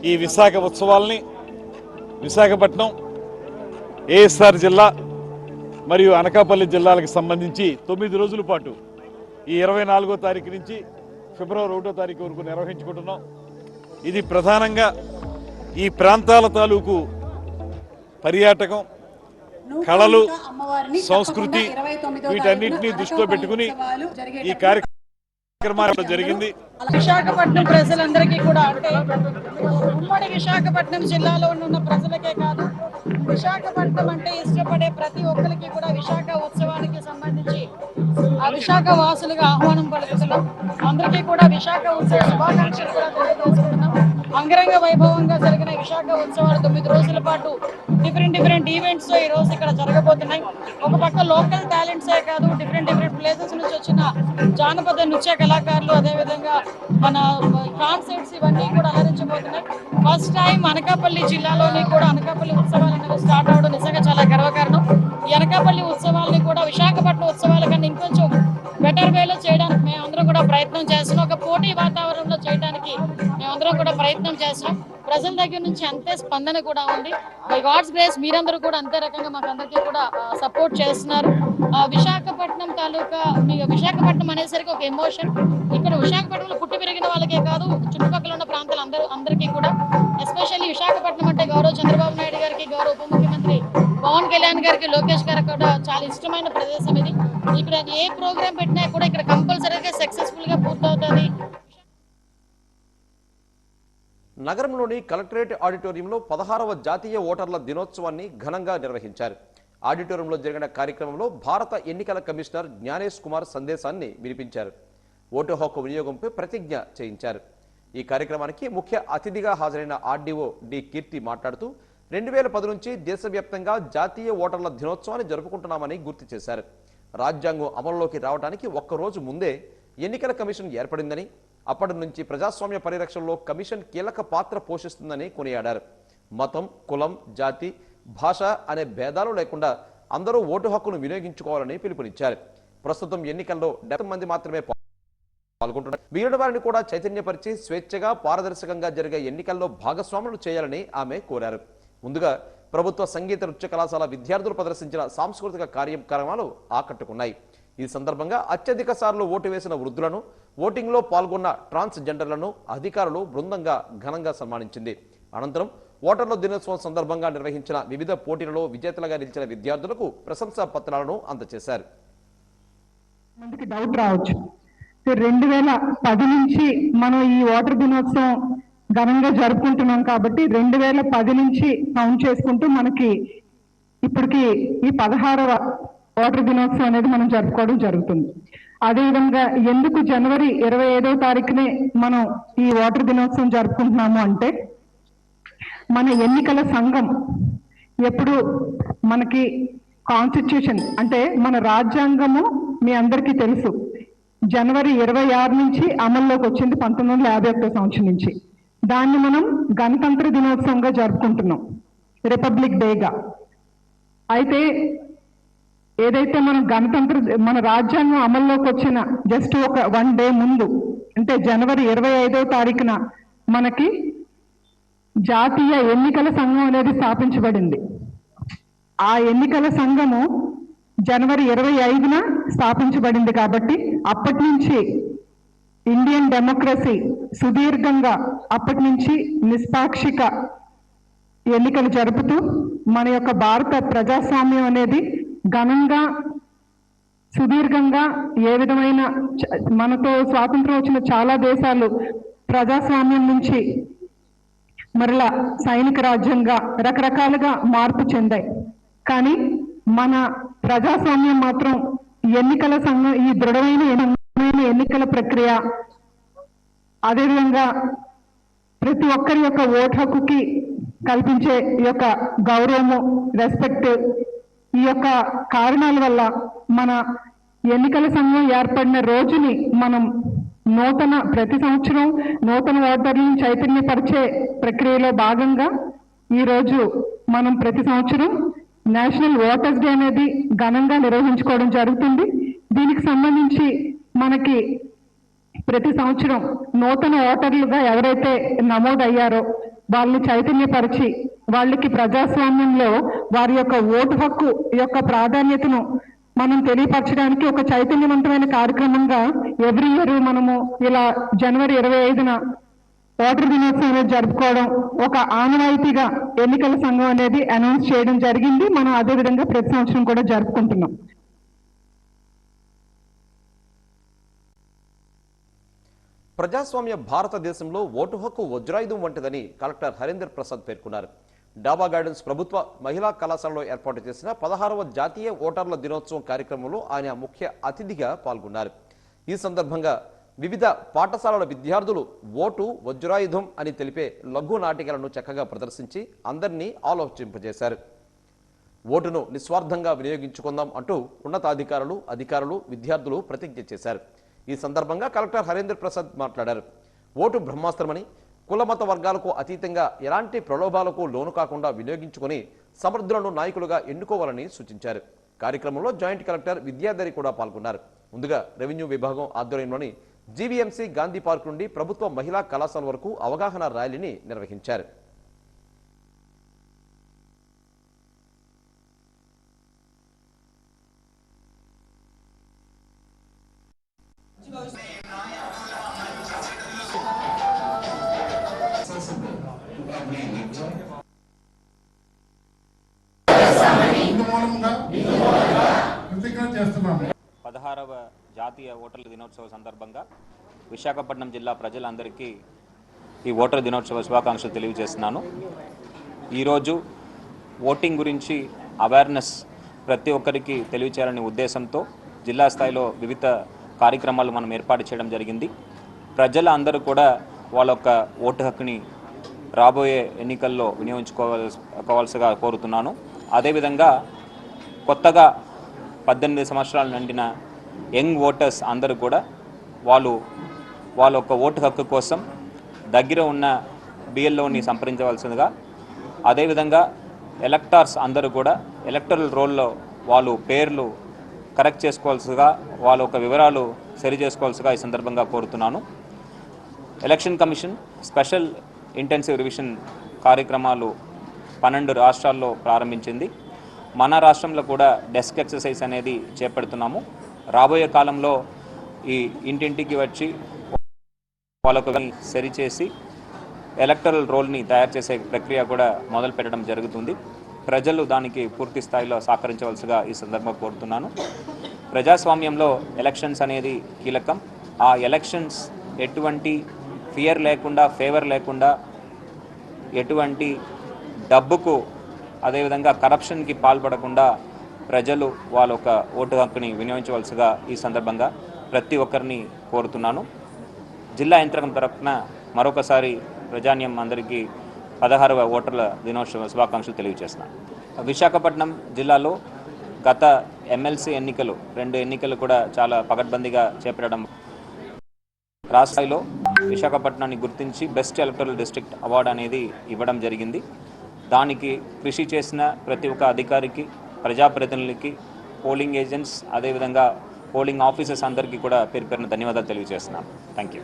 ఈ విశాఖ ఉత్సవాల్ని విశాఖపట్నం, ఏఎస్ఆర్ జిల్లా మరియు అనకాపల్లి జిల్లాలకు సంబంధించి 9 రోజుల పాటు ఈ 24వ తారీఖు నుంచి ఫిబ్రవరి 1వ తారీఖు వరకు నిర్వహించుకుంటున్నాం. ఇది ప్రధానంగా ఈ ప్రాంతాల తాలూకు పర్యాటకం, కళలు, సంస్కృతి వీటన్నిటినీ దృష్టిలో పెట్టుకుని ఈ కార్యక్రమాలు జరిగింది. విశాఖపట్నం ప్రజలందరికీ కూడా, అంటే ఉమ్మడి విశాఖపట్నం జిల్లాలో ఉన్న ప్రజలకే కాదు, విశాఖపట్నం అంటే ఇష్టపడే ప్రతి ఒక్కరికి కూడా విశాఖ ఉత్సవానికి సంబంధించి ఆ విశాఖ వాసులుగా ఆహ్వానం పలుకుతున్నాం. అందరికీ కూడా విశాఖ ఉత్సవ శుభాకాంక్షలు కూడా తెలియజేసుకుంటున్నాం. అంగరంగ వైభవంగా జరిగిన విశాఖ ఉత్సవాలు 9 రోజుల పాటు డిఫరెంట్ ఈవెంట్స్ ఈ రోజు ఇక్కడ జరగబోతున్నాయి. ఒక పక్క లోకల్ టాలెంట్సే కాదు, డిఫరెంట్ ప్లేసెస్ నుంచి వచ్చిన జానపద నృత్య కళాకారులు, అదేవిధంగా మన కాన్సర్ట్స్ ఇవన్నీ కూడా అలరించబోతున్నాయి. ఫస్ట్ టైం అనకాపల్లి జిల్లాలోని కూడా అనకాపల్లి ఉత్సవాలు అనేవి స్టార్ట్ అవడం నిజంగా చాలా గర్వకారణం. ఈ అనకాపల్లి ఉత్సవాల్ని కూడా విశాఖపట్నం ఉత్సవాల కన్నా ఇంకొంచెం బెటర్ వేలో చేయడానికి మేమందరం కూడా ప్రయత్నం చేస్తున్నాం. ఒక పోటీ వాతావరణంలో చేయడానికి మేమందరం కూడా ప్రయత్నం చేస్తున్నాం. ప్రజల దగ్గర నుంచి అంతే స్పందన కూడా ఉంది. బై గాడ్స్ గ్రేస్ మీరందరూ కూడా అంతే రకంగా మాకు అందరికీ కూడా సపోర్ట్ చేస్తున్నారు. విశాఖపట్నం తాలూకా విశాఖపట్నం అనేసరికి ఒక ఎమోషన్. ఇక్కడ విశాఖపట్నంలో పుట్టి పెరిగిన వాళ్ళకే కాదు, చుట్టుపక్కల ఉన్న ప్రాంతాలు అందరికీ కూడా, ఎస్పెషల్లీ విశాఖపట్నం అంటే గౌరవ చంద్రబాబు నాయుడు గారికి, గౌరవ ఉప ముఖ్యమంత్రి పవన్ కళ్యాణ్ గారికి, లోకేష్ గారికి కూడా చాలా ఇష్టమైన ప్రదేశం ఇది. ఇక్కడ ఏ ప్రోగ్రామ్ పెట్టినా కూడా ఇక్కడ కంపల్సరీగా సక్సెస్ఫుల్ గా పూర్తవుతుంది. నగరంలోని కలెక్టరేట్ ఆడిటోరియంలో 16వ జాతీయ ఓటర్ల దినోత్సవాన్ని ఘనంగా నిర్వహించారు. ఆడిటోరియంలో జరిగిన కార్యక్రమంలో భారత ఎన్నికల కమిషనర్ జ్ఞానేష్ కుమార్ సందేశాన్ని వినిపించారు. ఓటు హక్కు వినియోగంపై ప్రతిజ్ఞ చేయించారు. ఈ కార్యక్రమానికి ముఖ్య అతిథిగా హాజరైన ఆర్డీఓ డి కీర్తి మాట్లాడుతూ 2010 నుంచి దేశవ్యాప్తంగా జాతీయ ఓటర్ల దినోత్సవాన్ని జరుపుకుంటున్నామని గుర్తు చేశారు. రాజ్యాంగం అమలులోకి రావడానికి ఒక్కరోజు ముందే ఎన్నికల కమిషన్ ఏర్పడిందని, అప్పటి నుంచి ప్రజాస్వామ్య పరిరక్షణలో కమిషన్ కీలక పాత్ర పోషిస్తుందని కొనియాడారు. మతం, కులం, జాతి, భాష అనే భేదాలు లేకుండా అందరూ ఓటు హక్కును వినియోగించుకోవాలని పిలుపునిచ్చారు. ప్రస్తుతం ఎన్నికల్లో 70 మంది మాత్రమే పాల్గొంటున్నారు. మిగిలిన వారిని కూడా చైతన్యపరిచి స్వేచ్ఛగా, పారదర్శకంగా జరిగే ఎన్నికల్లో భాగస్వాములు చేయాలని ఆమె కోరారు. ముందుగా ప్రభుత్వ సంగీత నృత్య కళాశాల విద్యార్థులు ప్రదర్శించిన సాంస్కృతిక కార్యక్రమాలు ఆకట్టుకున్నాయి. ఈ సందర్భంగా అత్యధిక సార్లు ఓటు వేసిన వృద్ధులను, ఓటింగ్లో పాల్గొన్న ట్రాన్స్జెండర్లను అధికారులు బృందంగా ఘనంగా సన్మానించింది. అనంతరం ఓటర్ల దినోత్సవం సందర్భంగా నిర్వహించిన వివిధ పోటీలలో విజేతలుగా నిలిచిన విద్యార్థులకు ప్రశంసా పత్రాలను అందజేశారు. మందికి డౌట్ రావచ్చు, 2010 నుంచి మనం ఈ ఓటర్ దినోత్సవం ఘనంగా జరుపుకుంటున్నాం కాబట్టి 2010 నుంచి కౌంట్ చేసుకుంటూ మనకి ఇప్పటికి ఈ 16వ ఓటర్ దినోత్సవం అనేది మనం జరుపుకోవడం జరుగుతుంది. అదేవిధంగా ఎందుకు జనవరి 25వ తారీఖునే మనం ఈ ఓటర్ దినోత్సవం జరుపుకుంటున్నాము అంటే, మన ఎన్నికల సంఘం ఎప్పుడు మనకి కాన్స్టిట్యూషన్ అంటే మన రాజ్యాంగము మీ అందరికీ తెలుసు, జనవరి 26 నుంచి అమల్లోకి వచ్చింది 1951 సంవత్సరం నుంచి. దాన్ని మనం గణతంత్ర దినోత్సవంగా జరుపుకుంటున్నాం, రిపబ్లిక్ డేగా. అయితే ఏదైతే మన రాజ్యాంగం అమల్లోకి వచ్చిన జస్ట్ ఒక 1 డే ముందు అంటే జనవరి 25వ తారీఖున మనకి జాతీయ ఎన్నికల సంఘం అనేది స్థాపించబడింది. ఆ ఎన్నికల సంఘము జనవరి 25న స్థాపించబడింది కాబట్టి అప్పటి నుంచి ఇండియన్ డెమోక్రసీ సుదీర్ఘంగా అప్పటి నుంచి నిష్పాక్షిక ఎన్నికలు జరుపుతూ మన యొక్క భారత ప్రజాస్వామ్యం అనేది ఘనంగా సుదీర్ఘంగా ఏ విధమైన మనతో స్వాతంత్రం వచ్చిన చాలా దేశాలు ప్రజాస్వామ్యం నుంచి మరలా సైనిక రాజ్యంగా రకరకాలుగా మార్పు చెందాయి. కానీ మన ప్రజాస్వామ్యం మాత్రం ఎన్నికల సంఘం, ఈ దృఢమైన ఎన్నికల ప్రక్రియ, అదేవిధంగా ప్రతి ఒక్కరి యొక్క ఓటు హక్కుకి కల్పించే ఈ యొక్క గౌరవము, రెస్పెక్ట్, ఈ యొక్క కారణాల వల్ల మన ఎన్నికల సంఘం ఏర్పడిన రోజుని మనం ప్రతి సంవత్సరం నూతన ఓటర్లను చైతన్యపరిచే ప్రక్రియలో భాగంగా ఈరోజు మనం ప్రతి సంవత్సరం నేషనల్ ఓటర్స్ డే అనేది ఘనంగా నిర్వహించుకోవడం జరుగుతుంది. దీనికి సంబంధించి మనకి ప్రతి సంవత్సరం నూతన ఓటర్లుగా ఎవరైతే నమోదయ్యారో వాళ్ళని చైతన్యపరిచి వాళ్ళకి ప్రజాస్వామ్యంలో వారి యొక్క ఓటు హక్కు యొక్క ప్రాధాన్యతను మనం తెలియపరచడానికి ఒక చైతన్యవంతమైన కార్యక్రమంగా ఎవ్రీ ఇయర్ మనము ఇలా జనవరి 25న ఓటర్ దినోత్సవం అనేది జరుపుకోవడం ఒక ఆనవాయితీగా ఎన్నికల సంఘం అనేది అనౌన్స్ చేయడం జరిగింది. మనం అదేవిధంగా ప్రతి సంవత్సరం కూడా జరుపుకుంటున్నాం. ప్రజాస్వామ్య భారతదేశంలో ఓటు హక్కు వజ్రాయుధం వంటిదని కలెక్టర్ హరీందర్ ప్రసాద్ పేర్కొన్నారు. డాబా గార్డెన్స్ ప్రభుత్వ మహిళా కళాశాలలో ఏర్పాటు చేసిన 16వ జాతీయ ఓటర్ల దినోత్సవం కార్యక్రమంలో ఆయన ముఖ్య అతిథిగా పాల్గొన్నారు. ఈ సందర్భంగా వివిధ పాఠశాలల విద్యార్థులు ఓటు వజ్రాయుధం అని తెలిపే లఘు నాటికలను చక్కగా ప్రదర్శించి అందరినీ ఆలోచింపజేశారు. ఓటును నిస్వార్థంగా వినియోగించుకుందాం అంటూ అధికారులు విద్యార్థులు ప్రతిజ్ఞ చేశారు. ఈ సందర్భంగా కలెక్టర్ హరీందర్ ప్రసాద్ మాట్లాడారు. ఓటు బ్రహ్మాస్త్రమని, కులమత వర్గాలకు అతీతంగా ఎలాంటి ప్రలోభాలకు లోను కాకుండా వినియోగించుకుని సమర్థులను నాయకులుగా ఎన్నుకోవాలని సూచించారు. కార్యక్రమంలో జాయింట్ కలెక్టర్ విద్యాధరి కూడా పాల్గొన్నారు. ముందుగా రెవెన్యూ విభాగం ఆధ్వర్యంలోని జీవీఎంసీ గాంధీ పార్క్ నుండి ప్రభుత్వ మహిళా కళాశాల వరకు అవగాహన ర్యాలీని నిర్వహించారు. పదహారవ జాతీయ ఓటర్ల దినోత్సవ సందర్భంగా విశాఖపట్నం జిల్లా ప్రజలందరికీ ఈ ఓటర్ దినోత్సవ శుభాకాంక్షలు తెలియజేస్తున్నాను. ఈరోజు ఓటింగ్ గురించి అవేర్నెస్ ప్రతి ఒక్కరికి తెలియచేయాలనే ఉద్దేశంతో జిల్లా స్థాయిలో వివిధ కార్యక్రమాలు మనం ఏర్పాటు చేయడం జరిగింది. ప్రజల అందరూ కూడా వాళ్ళ యొక్క ఓటు హక్కుని రాబోయే ఎన్నికల్లో వినియోగించుకోవాల్సిగా కోరుతున్నాను. అదేవిధంగా కొత్తగా 18 సంవత్సరాలు నిండిన యంగ్ ఓటర్స్ అందరూ కూడా వాళ్ళ యొక్క ఓటు హక్కు కోసం దగ్గర ఉన్న బిఎల్ఓని సంప్రదించవలసిందిగా, అదేవిధంగా ఎలక్టర్స్ అందరూ కూడా ఎలక్టరల్ రోల్లో వాళ్ళు పేర్లు కరెక్ట్ చేసుకోవాల్సిగా, వాళ్ళ యొక్క వివరాలు సరి చేసుకోవాల్సిగా ఈ సందర్భంగా కోరుతున్నాను. Election commission special intensive revision కార్యక్రమాలు 12 రాష్ట్రాల్లో ప్రారంభించింది. మన రాష్ట్రంలో కూడా డెస్క్ ఎక్సర్సైజ్ అనేది చేపడుతున్నాము. రాబోయే కాలంలో ఈ ఇంటింటికి వచ్చి వాళ్ళకు సరిచేసి ఎలక్టరల్ రోల్ని తయారు చేసే ప్రక్రియ కూడా మొదలు పెట్టడం జరుగుతుంది. ప్రజలు దానికి పూర్తి స్థాయిలో సహకరించవలసిగా ఈ సందర్భంగా కోరుతున్నాను. ప్రజాస్వామ్యంలో ఎలక్షన్స్ అనేది కీలకం. ఆ ఎలక్షన్స్ ఎటువంటి ఫియర్ లేకుండా, ఫేవర్ లేకుండా, ఎటువంటి డబ్బుకు అదేవిధంగా కరప్షన్కి పాల్పడకుండా ప్రజలు వాళ్ళ ఒక ఓటు హక్కుని వినియోగించవలసిగా ఈ సందర్భంగా ప్రతి ఒక్కరిని కోరుతున్నాను. జిల్లా యంత్రాంగం తరఫున మరొకసారి ప్రజాన్యం అందరికీ 16వ ఓటర్ల దినోత్సవ శుభాకాంక్షలు తెలియజేస్తున్నాను. విశాఖపట్నం జిల్లాలో గత ఎమ్మెల్సీ ఎన్నికలు 2 ఎన్నికలు కూడా చాలా పకడ్బందీగా చేపట్టడం, రాష్ట్రాల్లో విశాఖపట్నాన్ని గుర్తించి బెస్ట్ ఎలక్టరల్ డిస్ట్రిక్ట్ అవార్డు అనేది ఇవ్వడం జరిగింది. దానికి కృషి చేసిన ప్రతి ఒక్క అధికారికి, ప్రజాప్రతినిధులకి, పోలింగ్ ఏజెంట్స్, అదేవిధంగా పోలింగ్ ఆఫీసర్స్ అందరికీ కూడా పేరు పేరున ధన్యవాదాలు తెలియజేస్తున్నాను. Thank you.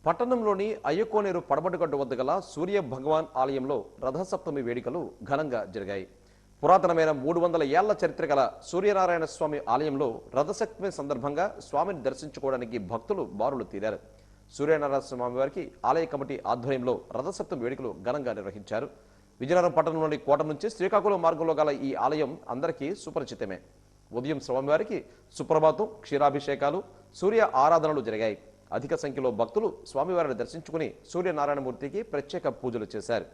పట్టణంలోని అయ్యకోనేరు పడమటిగడ్డ వద్ద గల సూర్య భగవాన్ ఆలయంలో రథసప్తమి వేడుకలు ఘనంగా జరిగాయి. పురాతనమైన 300 ఏళ్ల చరిత్ర గల సూర్యనారాయణ స్వామి ఆలయంలో రథసప్తమి సందర్భంగా స్వామిని దర్శించుకోవడానికి భక్తులు బారులు తీరారు. సూర్యనారాయణ స్వామి వారికి ఆలయ కమిటీ ఆధ్వర్యంలో రథసప్తమి వేడుకలు ఘనంగా నిర్వహించారు. విజయనగరం పట్టణంలోని కోట నుంచి శ్రీకాకుళం మార్గంలో గల ఈ ఆలయం అందరికీ సుపరిచితమే. ఉదయం స్వామివారికి సుప్రభాతం, క్షీరాభిషేకాలు, సూర్య ఆరాధనలు జరిగాయి. అధిక సంఖ్యలో భక్తులు స్వామివారిని దర్శించుకుని సూర్యనారాయణమూర్తికి ప్రత్యేక పూజలు చేశారు.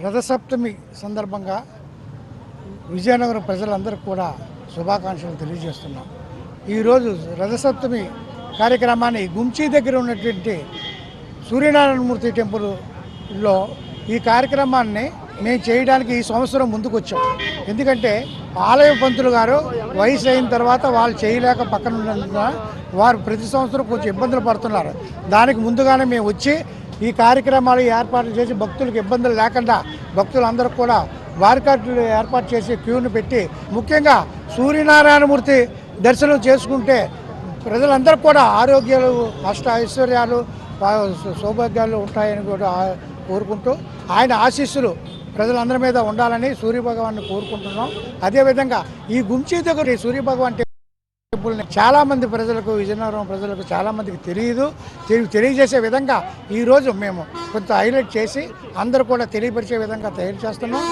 రథసప్తమి సందర్భంగా విజయనగరం ప్రజలందరికీ కూడా శుభాకాంక్షలు తెలియజేస్తున్నాం. ఈరోజు రథసప్తమి కార్యక్రమాన్ని గుంచి దగ్గర ఉన్నటువంటి సూర్యనారాయణమూర్తి టెంపుల్లో ఈ కార్యక్రమాన్ని మేము చేయడానికి ఈ సంవత్సరం ముందుకు వచ్చాం. ఎందుకంటే ఆలయ పంతులు గారు వయసు అయిన తర్వాత వాళ్ళు చేయలేక పక్కన ఉన్నందున వారు ప్రతి సంవత్సరం కొంచెం ఇబ్బందులు పడుతున్నారు. దానికి ముందుగానే మేము వచ్చి ఈ కార్యక్రమాలు ఏర్పాట్లు చేసి భక్తులకు ఇబ్బందులు లేకుండా భక్తులందరూ కూడా బారికాట్లు ఏర్పాటు చేసి క్యూను పెట్టి, ముఖ్యంగా సూర్యనారాయణమూర్తి దర్శనం చేసుకుంటే ప్రజలందరూ కూడా ఆరోగ్యాలు, అష్ట ఐశ్వర్యాలు, సౌభాగ్యాలు ఉంటాయని కూడా కోరుకుంటూ ఆయన ఆశీస్సులు ప్రజలందరి మీద ఉండాలని సూర్యభగవాన్ని కోరుకుంటున్నాం. అదేవిధంగా ఈ గుంచి దగ్గర సూర్యభగవాన్ టెంపుల్ని చాలామంది ప్రజలకు, విజయనగరం ప్రజలకు చాలామందికి తెలియజేసే విధంగా ఈరోజు మేము కొంత హైలైట్ చేసి అందరూ కూడా తెలియపరిచే విధంగా తయారు చేస్తున్నాం.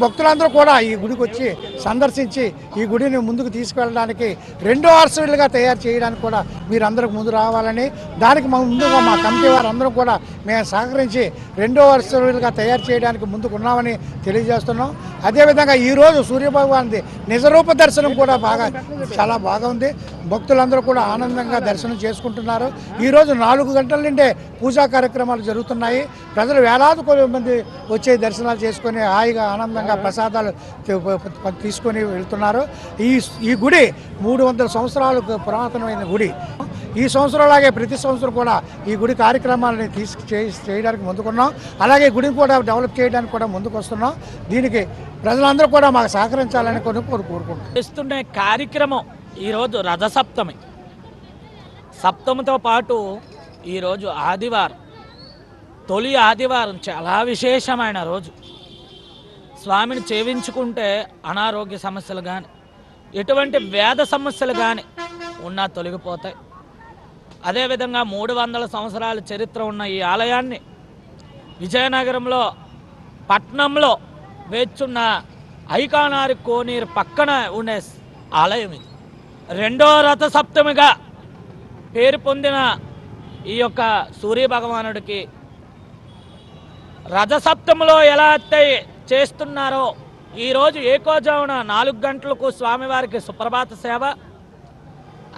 భక్తులందరూ కూడా ఈ గుడికి వచ్చి సందర్శించి ఈ గుడిని ముందుకు తీసుకెళ్ళడానికి 2 ఆర్సీలుగా తయారు చేయడానికి కూడా మీరందరూ ముందు రావాలని, దానికి ముందుగా మా కమిటీ వారందరూ కూడా మేము సహకరించి 2 ఆర్సీలుగా తయారు చేయడానికి ముందుకున్నామని తెలియజేస్తున్నాం. అదేవిధంగా ఈరోజు సూర్యభగవాన్ది నిజరూప దర్శనం కూడా చాలా బాగా ఉంది. భక్తులందరూ కూడా ఆనందంగా దర్శనం చేసుకుంటున్నారు. ఈరోజు 4 గంటల నుండే పూజా కార్యక్రమాలు జరుగుతున్నాయి. ప్రజలు వేలాది మంది వచ్చే దర్శనాలు చేసుకొని హాయిగా ఆనందంగా ప్రసాదాలు తీసుకొని వెళ్తున్నారు. ఈ గుడి 300 సంవత్సరాలకు పురాతనమైన గుడి. ఈ సంవత్సరంలాగే ప్రతి సంవత్సరం కూడా ఈ గుడి కార్యక్రమాలని చేయడానికి ముందుకున్నాం. అలాగే గుడిని కూడా డెవలప్ చేయడానికి కూడా ముందుకు వస్తున్నాం. దీనికి ప్రజలందరూ కూడా మాకు సహకరించాలని కోరుకుంటున్నాం. చేస్తున్న కార్యక్రమం ఈరోజు రథసప్తమి. సప్తమితో పాటు ఈరోజు ఆదివారం, తొలి ఆదివారం చాలా విశేషమైన రోజు. స్వామిని సేవించుకుంటే అనారోగ్య సమస్యలు కానీ, ఎటువంటి వేద సమస్యలు కానీ ఉన్నా తొలగిపోతాయి. అదేవిధంగా 300 సంవత్సరాల చరిత్ర ఉన్న ఈ ఆలయాన్ని విజయనగరంలో పట్నంలో వేచున్న ఐకానారి కోనేరు పక్కన ఉండే ఆలయం ఇది. రెండో రథసప్తమిగా పేరు పొందిన ఈ యొక్క సూర్య భగవానుడికి రథసప్తమిలో ఎలా అయితే చేస్తున్నారో ఈరోజు ఏకోజామున 4 గంటలకు స్వామివారికి సుప్రభాత సేవ,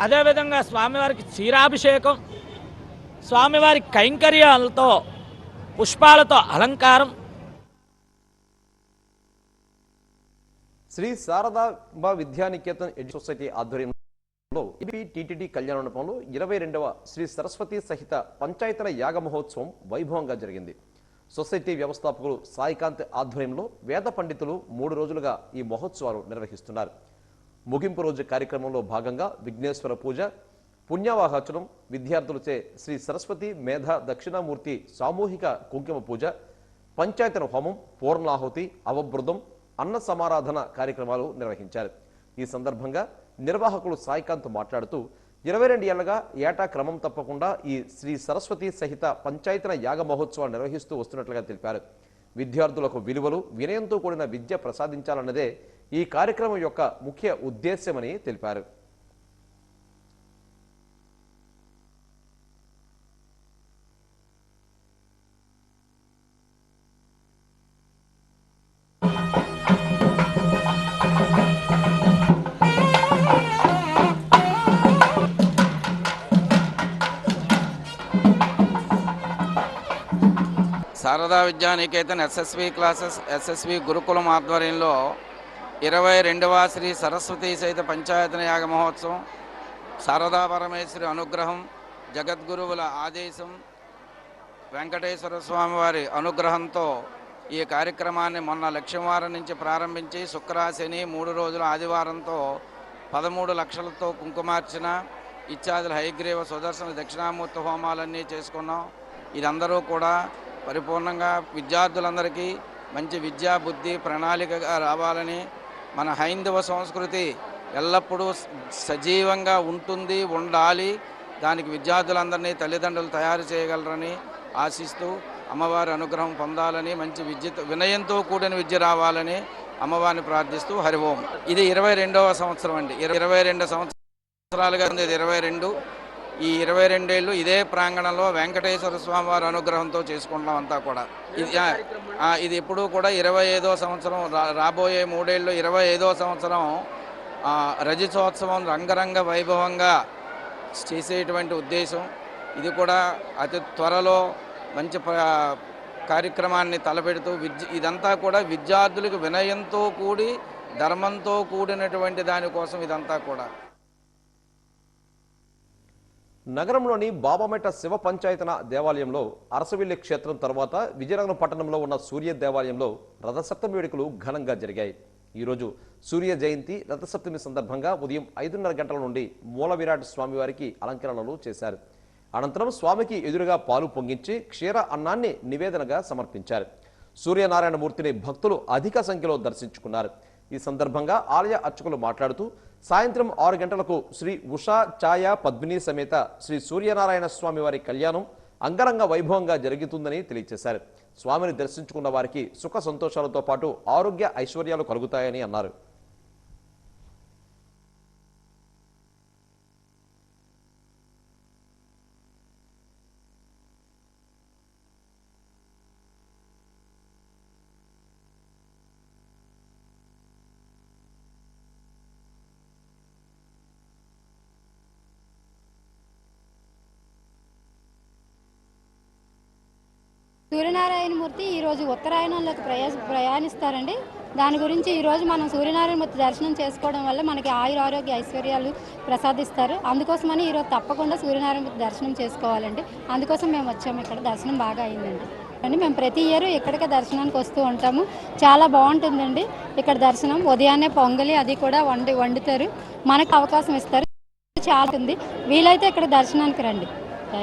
అదేవిధంగా స్వామివారికి క్షీరాభిషేకం, స్వామివారి కైంకర్యాలతో పుష్పాలతో అలంకారం. శ్రీ శారదాంబ విద్యానికేతన్ ఎడ్యుకేషన్ సొసైటీ ఆధ్వర్యంలో టీటీడీ కళ్యాణ మండపంలో 22వ శ్రీ సరస్వతి సహిత పంచాయతీల యాగ మహోత్సవం వైభవంగా జరిగింది. సొసైటీ వ్యవస్థాపకులు సాయికాంత్ ఆధ్వర్యంలో వేద పండితులు 3 రోజులుగా ఈ మహోత్సవాలు నిర్వహిస్తున్నారు. ముగింపు రోజు కార్యక్రమంలో భాగంగా విఘ్నేశ్వర పూజ, పుణ్యవాహచనం, విద్యార్థులచే శ్రీ సరస్వతి మేధ దక్షిణామూర్తి సామూహిక కుంకుమ పూజ, పంచాయతన హోమం, పూర్ణాహుతి, అవబృదం, అన్న సమారాధన కార్యక్రమాలు నిర్వహించారు. ఈ సందర్భంగా నిర్వాహకులు సాయికాంత్ మాట్లాడుతూ 22 ఏళ్లుగా ఏటా క్రమం తప్పకుండా ఈ శ్రీ సరస్వతి సహిత పంచాయతన యాగ మహోత్సవాలు నిర్వహిస్తూ వస్తున్నట్లుగా తెలిపారు. విద్యార్థులకు విలువలు, వినయంతో కూడిన విద్య ప్రసాదించాలన్నదే ఈ కార్యక్రమం యొక్క ముఖ్య ఉద్దేశ్యమని తెలిపారు. Sharada Vidyaniketan SSV classes SSV Gurukulam ఆధ్వర్యంలో 22వ శ్రీ సరస్వతి సహిత పంచాయతన యాగ మహోత్సవం, శారదా పరమేశ్వరి అనుగ్రహం, జగద్గురువుల ఆదేశం, వెంకటేశ్వర స్వామి వారి అనుగ్రహంతో ఈ కార్యక్రమాన్ని మొన్న లక్ష్మీవారం నుంచి ప్రారంభించి శుక్ర శని 3 రోజుల ఆదివారంతో 13 లక్షలతో కుంకుమార్చన ఇత్యాదుల హైగ్రీవ సుదర్శన దక్షిణామూర్తి హోమాలన్నీ చేసుకున్నాం. ఇదందరూ కూడా పరిపూర్ణంగా విద్యార్థులందరికీ మంచి విద్యా బుద్ధి ప్రణాళికగా రావాలని, మన హైందవ సంస్కృతి ఎల్లప్పుడూ సజీవంగా ఉండాలి, దానికి విద్యార్థులందరినీ తల్లిదండ్రులు తయారు చేయగలరని ఆశిస్తూ అమ్మవారి అనుగ్రహం పొందాలని, మంచి వినయంతో కూడిన విద్య రావాలని అమ్మవారిని ప్రార్థిస్తూ హరి ఓం. ఇది 22వ సంవత్సరం అండి. 22 సంవత్సరాలుగా ఉంది. ఇది 22. ఈ 22 ఏళ్ళు ఇదే ప్రాంగణంలో వెంకటేశ్వర స్వామి వారి అనుగ్రహంతో చేసుకుంటున్నాం అంతా కూడా. ఇది ఎప్పుడూ కూడా 25వ సంవత్సరం, రాబోయే 3 ఏళ్ళు 25వ సంవత్సరం రజతోత్సవం రంగరంగ వైభవంగా చేసేటువంటి ఉద్దేశం. ఇది కూడా అతి త్వరలో మంచి కార్యక్రమాన్ని తలపెడుతూ ఇదంతా కూడా విద్యార్థులకు వినయంతో కూడి ధర్మంతో కూడినటువంటి దానికోసం ఇదంతా కూడా. నగరంలోని బాబామెట శివ పంచాయతన దేవాలయంలో అరసవిల్లి క్షేత్రం తర్వాత విజయనగరం పట్టణంలో ఉన్న సూర్య దేవాలయంలో రథసప్తమి వేడుకలు ఘనంగా జరిగాయి. ఈరోజు సూర్య జయంతి రథసప్తమి సందర్భంగా ఉదయం 5:30 గంటల నుండి మూల విరాట్ స్వామివారికి అలంకరణలు చేశారు. అనంతరం స్వామికి ఎదురుగా పాలు పొంగించి క్షీర అన్నాన్ని నివేదనగా సమర్పించారు. సూర్యనారాయణమూర్తిని భక్తులు అధిక సంఖ్యలో దర్శించుకున్నారు. ఈ సందర్భంగా ఆలయ అర్చకులు మాట్లాడుతూ సాయంత్రం 6 గంటలకు శ్రీ ఉషా ఛాయ పద్మిని సమేత శ్రీ సూర్యనారాయణ స్వామి వారి కళ్యాణం అంగరంగ వైభవంగా జరుగుతుందని తెలియజేశారు. స్వామిని దర్శించుకున్న వారికి సుఖ సంతోషాలతో పాటు ఆరోగ్య ఐశ్వర్యాలు కలుగుతాయని అన్నారు. సూర్యనారాయణమూర్తి ఈరోజు ఉత్తరాయణంలోకి ప్రయాణిస్తారండి. దాని గురించి ఈరోజు మనం సూర్యనారాయణమూర్తి దర్శనం చేసుకోవడం వల్ల మనకి ఆరోగ్య ఐశ్వర్యాలు ప్రసాదిస్తారు. అందుకోసమని ఈరోజు తప్పకుండా సూర్యనారాయణమూర్తి దర్శనం చేసుకోవాలండి. అందుకోసం మేము వచ్చాము. ఇక్కడ దర్శనం బాగా అయిందండి. అండి మేము ప్రతి ఇయర్ ఇక్కడికే దర్శనానికి వస్తూ ఉంటాము. చాలా బాగుంటుందండి ఇక్కడ దర్శనం. ఉదయాన్నే పొంగలి అది కూడా వండుతారు. మనకు అవకాశం ఇస్తారు. చాలా ఉంది. వీలైతే ఇక్కడ దర్శనానికి రండి.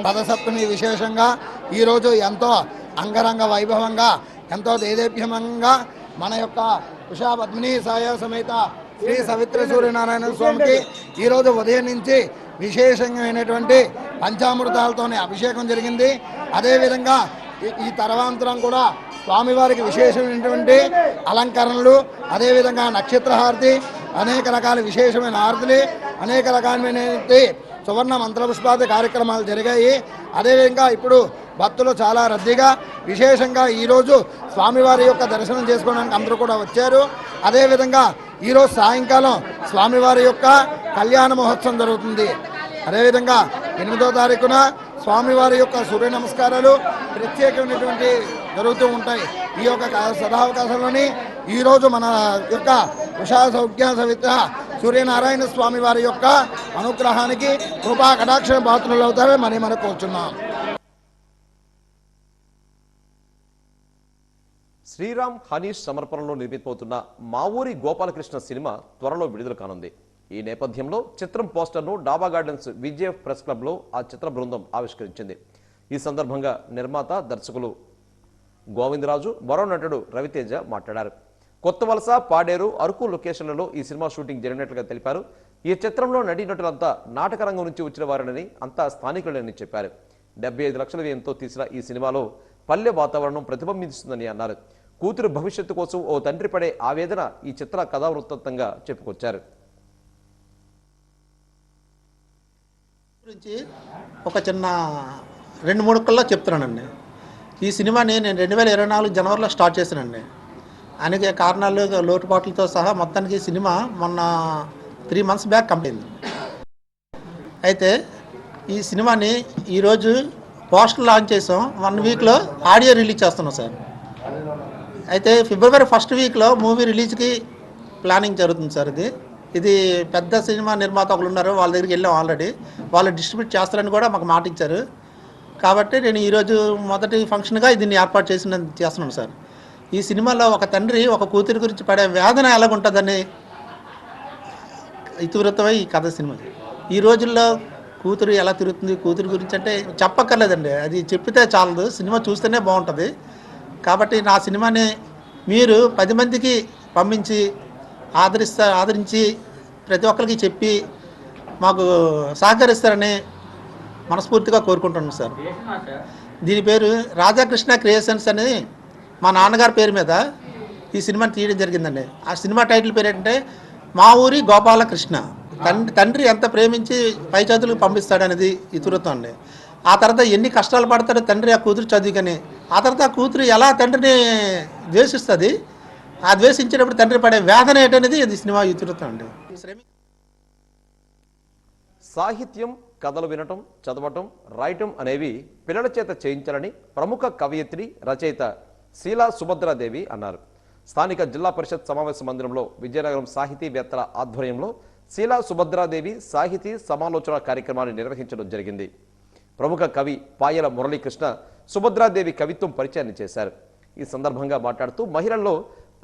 రథసప్తమి విశేషంగా ఈరోజు ఎంతో అంగరంగ వైభవంగా ఎంతో దేదీప్యమంగా మన యొక్క ఉషా పద్మిని సాయ సమేత శ్రీ సవిత్ర సూర్యనారాయణ స్వామికి ఈరోజు ఉదయం నుంచి విశేషమైనటువంటి పంచామృతాలతోనే అభిషేకం జరిగింది. అదేవిధంగా ఈ తర్వాంతరం కూడా స్వామివారికి విశేషమైనటువంటి అలంకరణలు, అదేవిధంగా నక్షత్రహారతి, అనేక రకాల విశేషమైన హారతులు, అనేక రకాలైన సువర్ణ మంత్రపుష్పాది కార్యక్రమాలు జరిగాయి. అదేవిధంగా ఇప్పుడు భక్తులు చాలా రద్దీగా విశేషంగా ఈరోజు స్వామివారి యొక్క దర్శనం చేసుకోవడానికి అందరూ కూడా వచ్చారు. అదేవిధంగా ఈరోజు సాయంకాలం స్వామివారి యొక్క కళ్యాణ మహోత్సవం జరుగుతుంది. అదేవిధంగా 8వ తారీఖున స్వామివారి యొక్క సూర్య నమస్కారాలు ప్రత్యేకమైనటువంటి జరుగుతూ ఉంటాయి. ఈ యొక్క సదావకాశంలోని ఈరోజు మన యొక్క ఉషా సౌఖ్య సవిత సూర్యనారాయణ స్వామి వారి యొక్క అనుగ్రహానికి కృపా కటాక్ష పాత్రలు అవుతారని మనం కోరుచున్నాం. శ్రీరామ్ హనీష్ సమర్పణలో నిర్మితమవుతున్న మా ఊరి గోపాలకృష్ణ సినిమా త్వరలో విడుదల కానుంది. ఈ నేపథ్యంలో చిత్రం పోస్టర్ను డాబా గార్డెన్స్ విజేఎఫ్ ప్రెస్ క్లబ్లో ఆ చిత్ర బృందం ఆవిష్కరించింది. ఈ సందర్భంగా నిర్మాత, దర్శకులు గోవిందరాజు, మరో నటుడు రవితేజ మాట్లాడారు. కొత్త వలస, పాడేరు, అరకు లొకేషన్లలో ఈ సినిమా షూటింగ్ జరిగినట్లుగా తెలిపారు. ఈ చిత్రంలో నటీనటులంతా నాటకరంగం నుంచి వచ్చిన వారని, అంతా స్థానికులని చెప్పారు. 75 లక్షల వ్యయంతో తీసిన ఈ సినిమాలో పల్లె వాతావరణం ప్రతిబింబిస్తుందని అన్నారు. కూతురు భవిష్యత్తు కోసం ఓ తండ్రి పడే ఆవేదన ఈ చిత్ర కథావృత్తంగా చెప్పుకొచ్చారు. గురించి ఒక చిన్న 2-3 కల్లా చెప్తున్నానండి. ఈ సినిమాని నేను 2024 జనవరిలో స్టార్ట్ చేశానండి. అనేక కారణాలు, లోటుపాట్లతో సహా మొత్తానికి ఈ సినిమా మొన్న 3 మంత్స్ బ్యాక్ కంప్లీట్ అయింది. అయితే ఈ సినిమాని ఈరోజు పోస్టర్ లాంచ్ చేసాం. 1 వీక్లో ఆడియో రిలీజ్ చేస్తున్నాం సార్. అయితే ఫిబ్రవరి 1st వీక్లో మూవీ రిలీజ్కి ప్లానింగ్ జరుగుతుంది సార్. ఇది పెద్ద సినిమా నిర్మాత ఒకరు ఉన్నారు, వాళ్ళ దగ్గరికి వెళ్ళాం ఆల్రెడీ. వాళ్ళు డిస్ట్రిబ్యూట్ చేస్తారని కూడా మాకు మాట ఇచ్చారు. కాబట్టి నేను ఈరోజు మొదటి ఫంక్షన్గా దీన్ని ఏర్పాటు చేస్తున్నాను సార్. ఈ సినిమాలో ఒక తండ్రి ఒక కూతురి గురించి పడే వేదన ఎలాగుంటుందని ఇతివృత్తమై ఈ కథ సినిమా. ఈ రోజుల్లో కూతురు ఎలా తిరుగుతుంది, కూతురు గురించి అంటే చెప్పక్కర్లేదండి, అది చెప్పితే చాలదు, సినిమా చూస్తేనే బాగుంటుంది. కాబట్టి నా సినిమాని మీరు 10 మందికి పంపించి ఆదరించి ప్రతి ఒక్కరికి చెప్పి మాకు సహకరిస్తారని మనస్ఫూర్తిగా కోరుకుంటున్నాను సార్. దీని పేరు రాధాకృష్ణ క్రియేషన్స్ అని మా నాన్నగారి పేరు మీద ఈ సినిమాని తీయడం జరిగిందండి. ఆ సినిమా టైటిల్ పేరు ఏంటంటే మా ఊరి గోపాలకృష్ణ. తండ్రి ఎంత ప్రేమించి పై చదువులకు పంపిస్తాడనేది ఇతివృత్తం అండి. ఆ తర్వాత ఎన్ని కష్టాలు పడతాడో తండ్రి ఆ కూతురు చదువుకని, ఆ తర్వాత ఆ కూతురు ఎలా తండ్రిని ద్వేషిస్తుంది, ఆ ద్వేషించేటప్పుడు తండ్రి పడే వేదన ఏంటనేది ఇది సినిమా ఇతివృత్తం అండి. సాహిత్యం, కథలు వినటం, చదవటం, రాయటం అనేవి పిల్లల చేత చేయించాలని ప్రముఖ కవయిత్రి, రచయిత శీలా సుభద్రాదేవి అన్నారు. స్థానిక జిల్లా పరిషత్ సమావేశ మందిరంలో విజయనగరం సాహితీవేత్తల ఆధ్వర్యంలో శీలా సుభద్రాదేవి సాహితీ సమాలోచన కార్యక్రమాన్ని నిర్వహించడం జరిగింది. ప్రముఖ కవి పాయల మురళీకృష్ణ సుభద్రాదేవి కవిత్వం పరిచయాన్ని చేశారు. ఈ సందర్భంగా మాట్లాడుతూ మహిళల్లో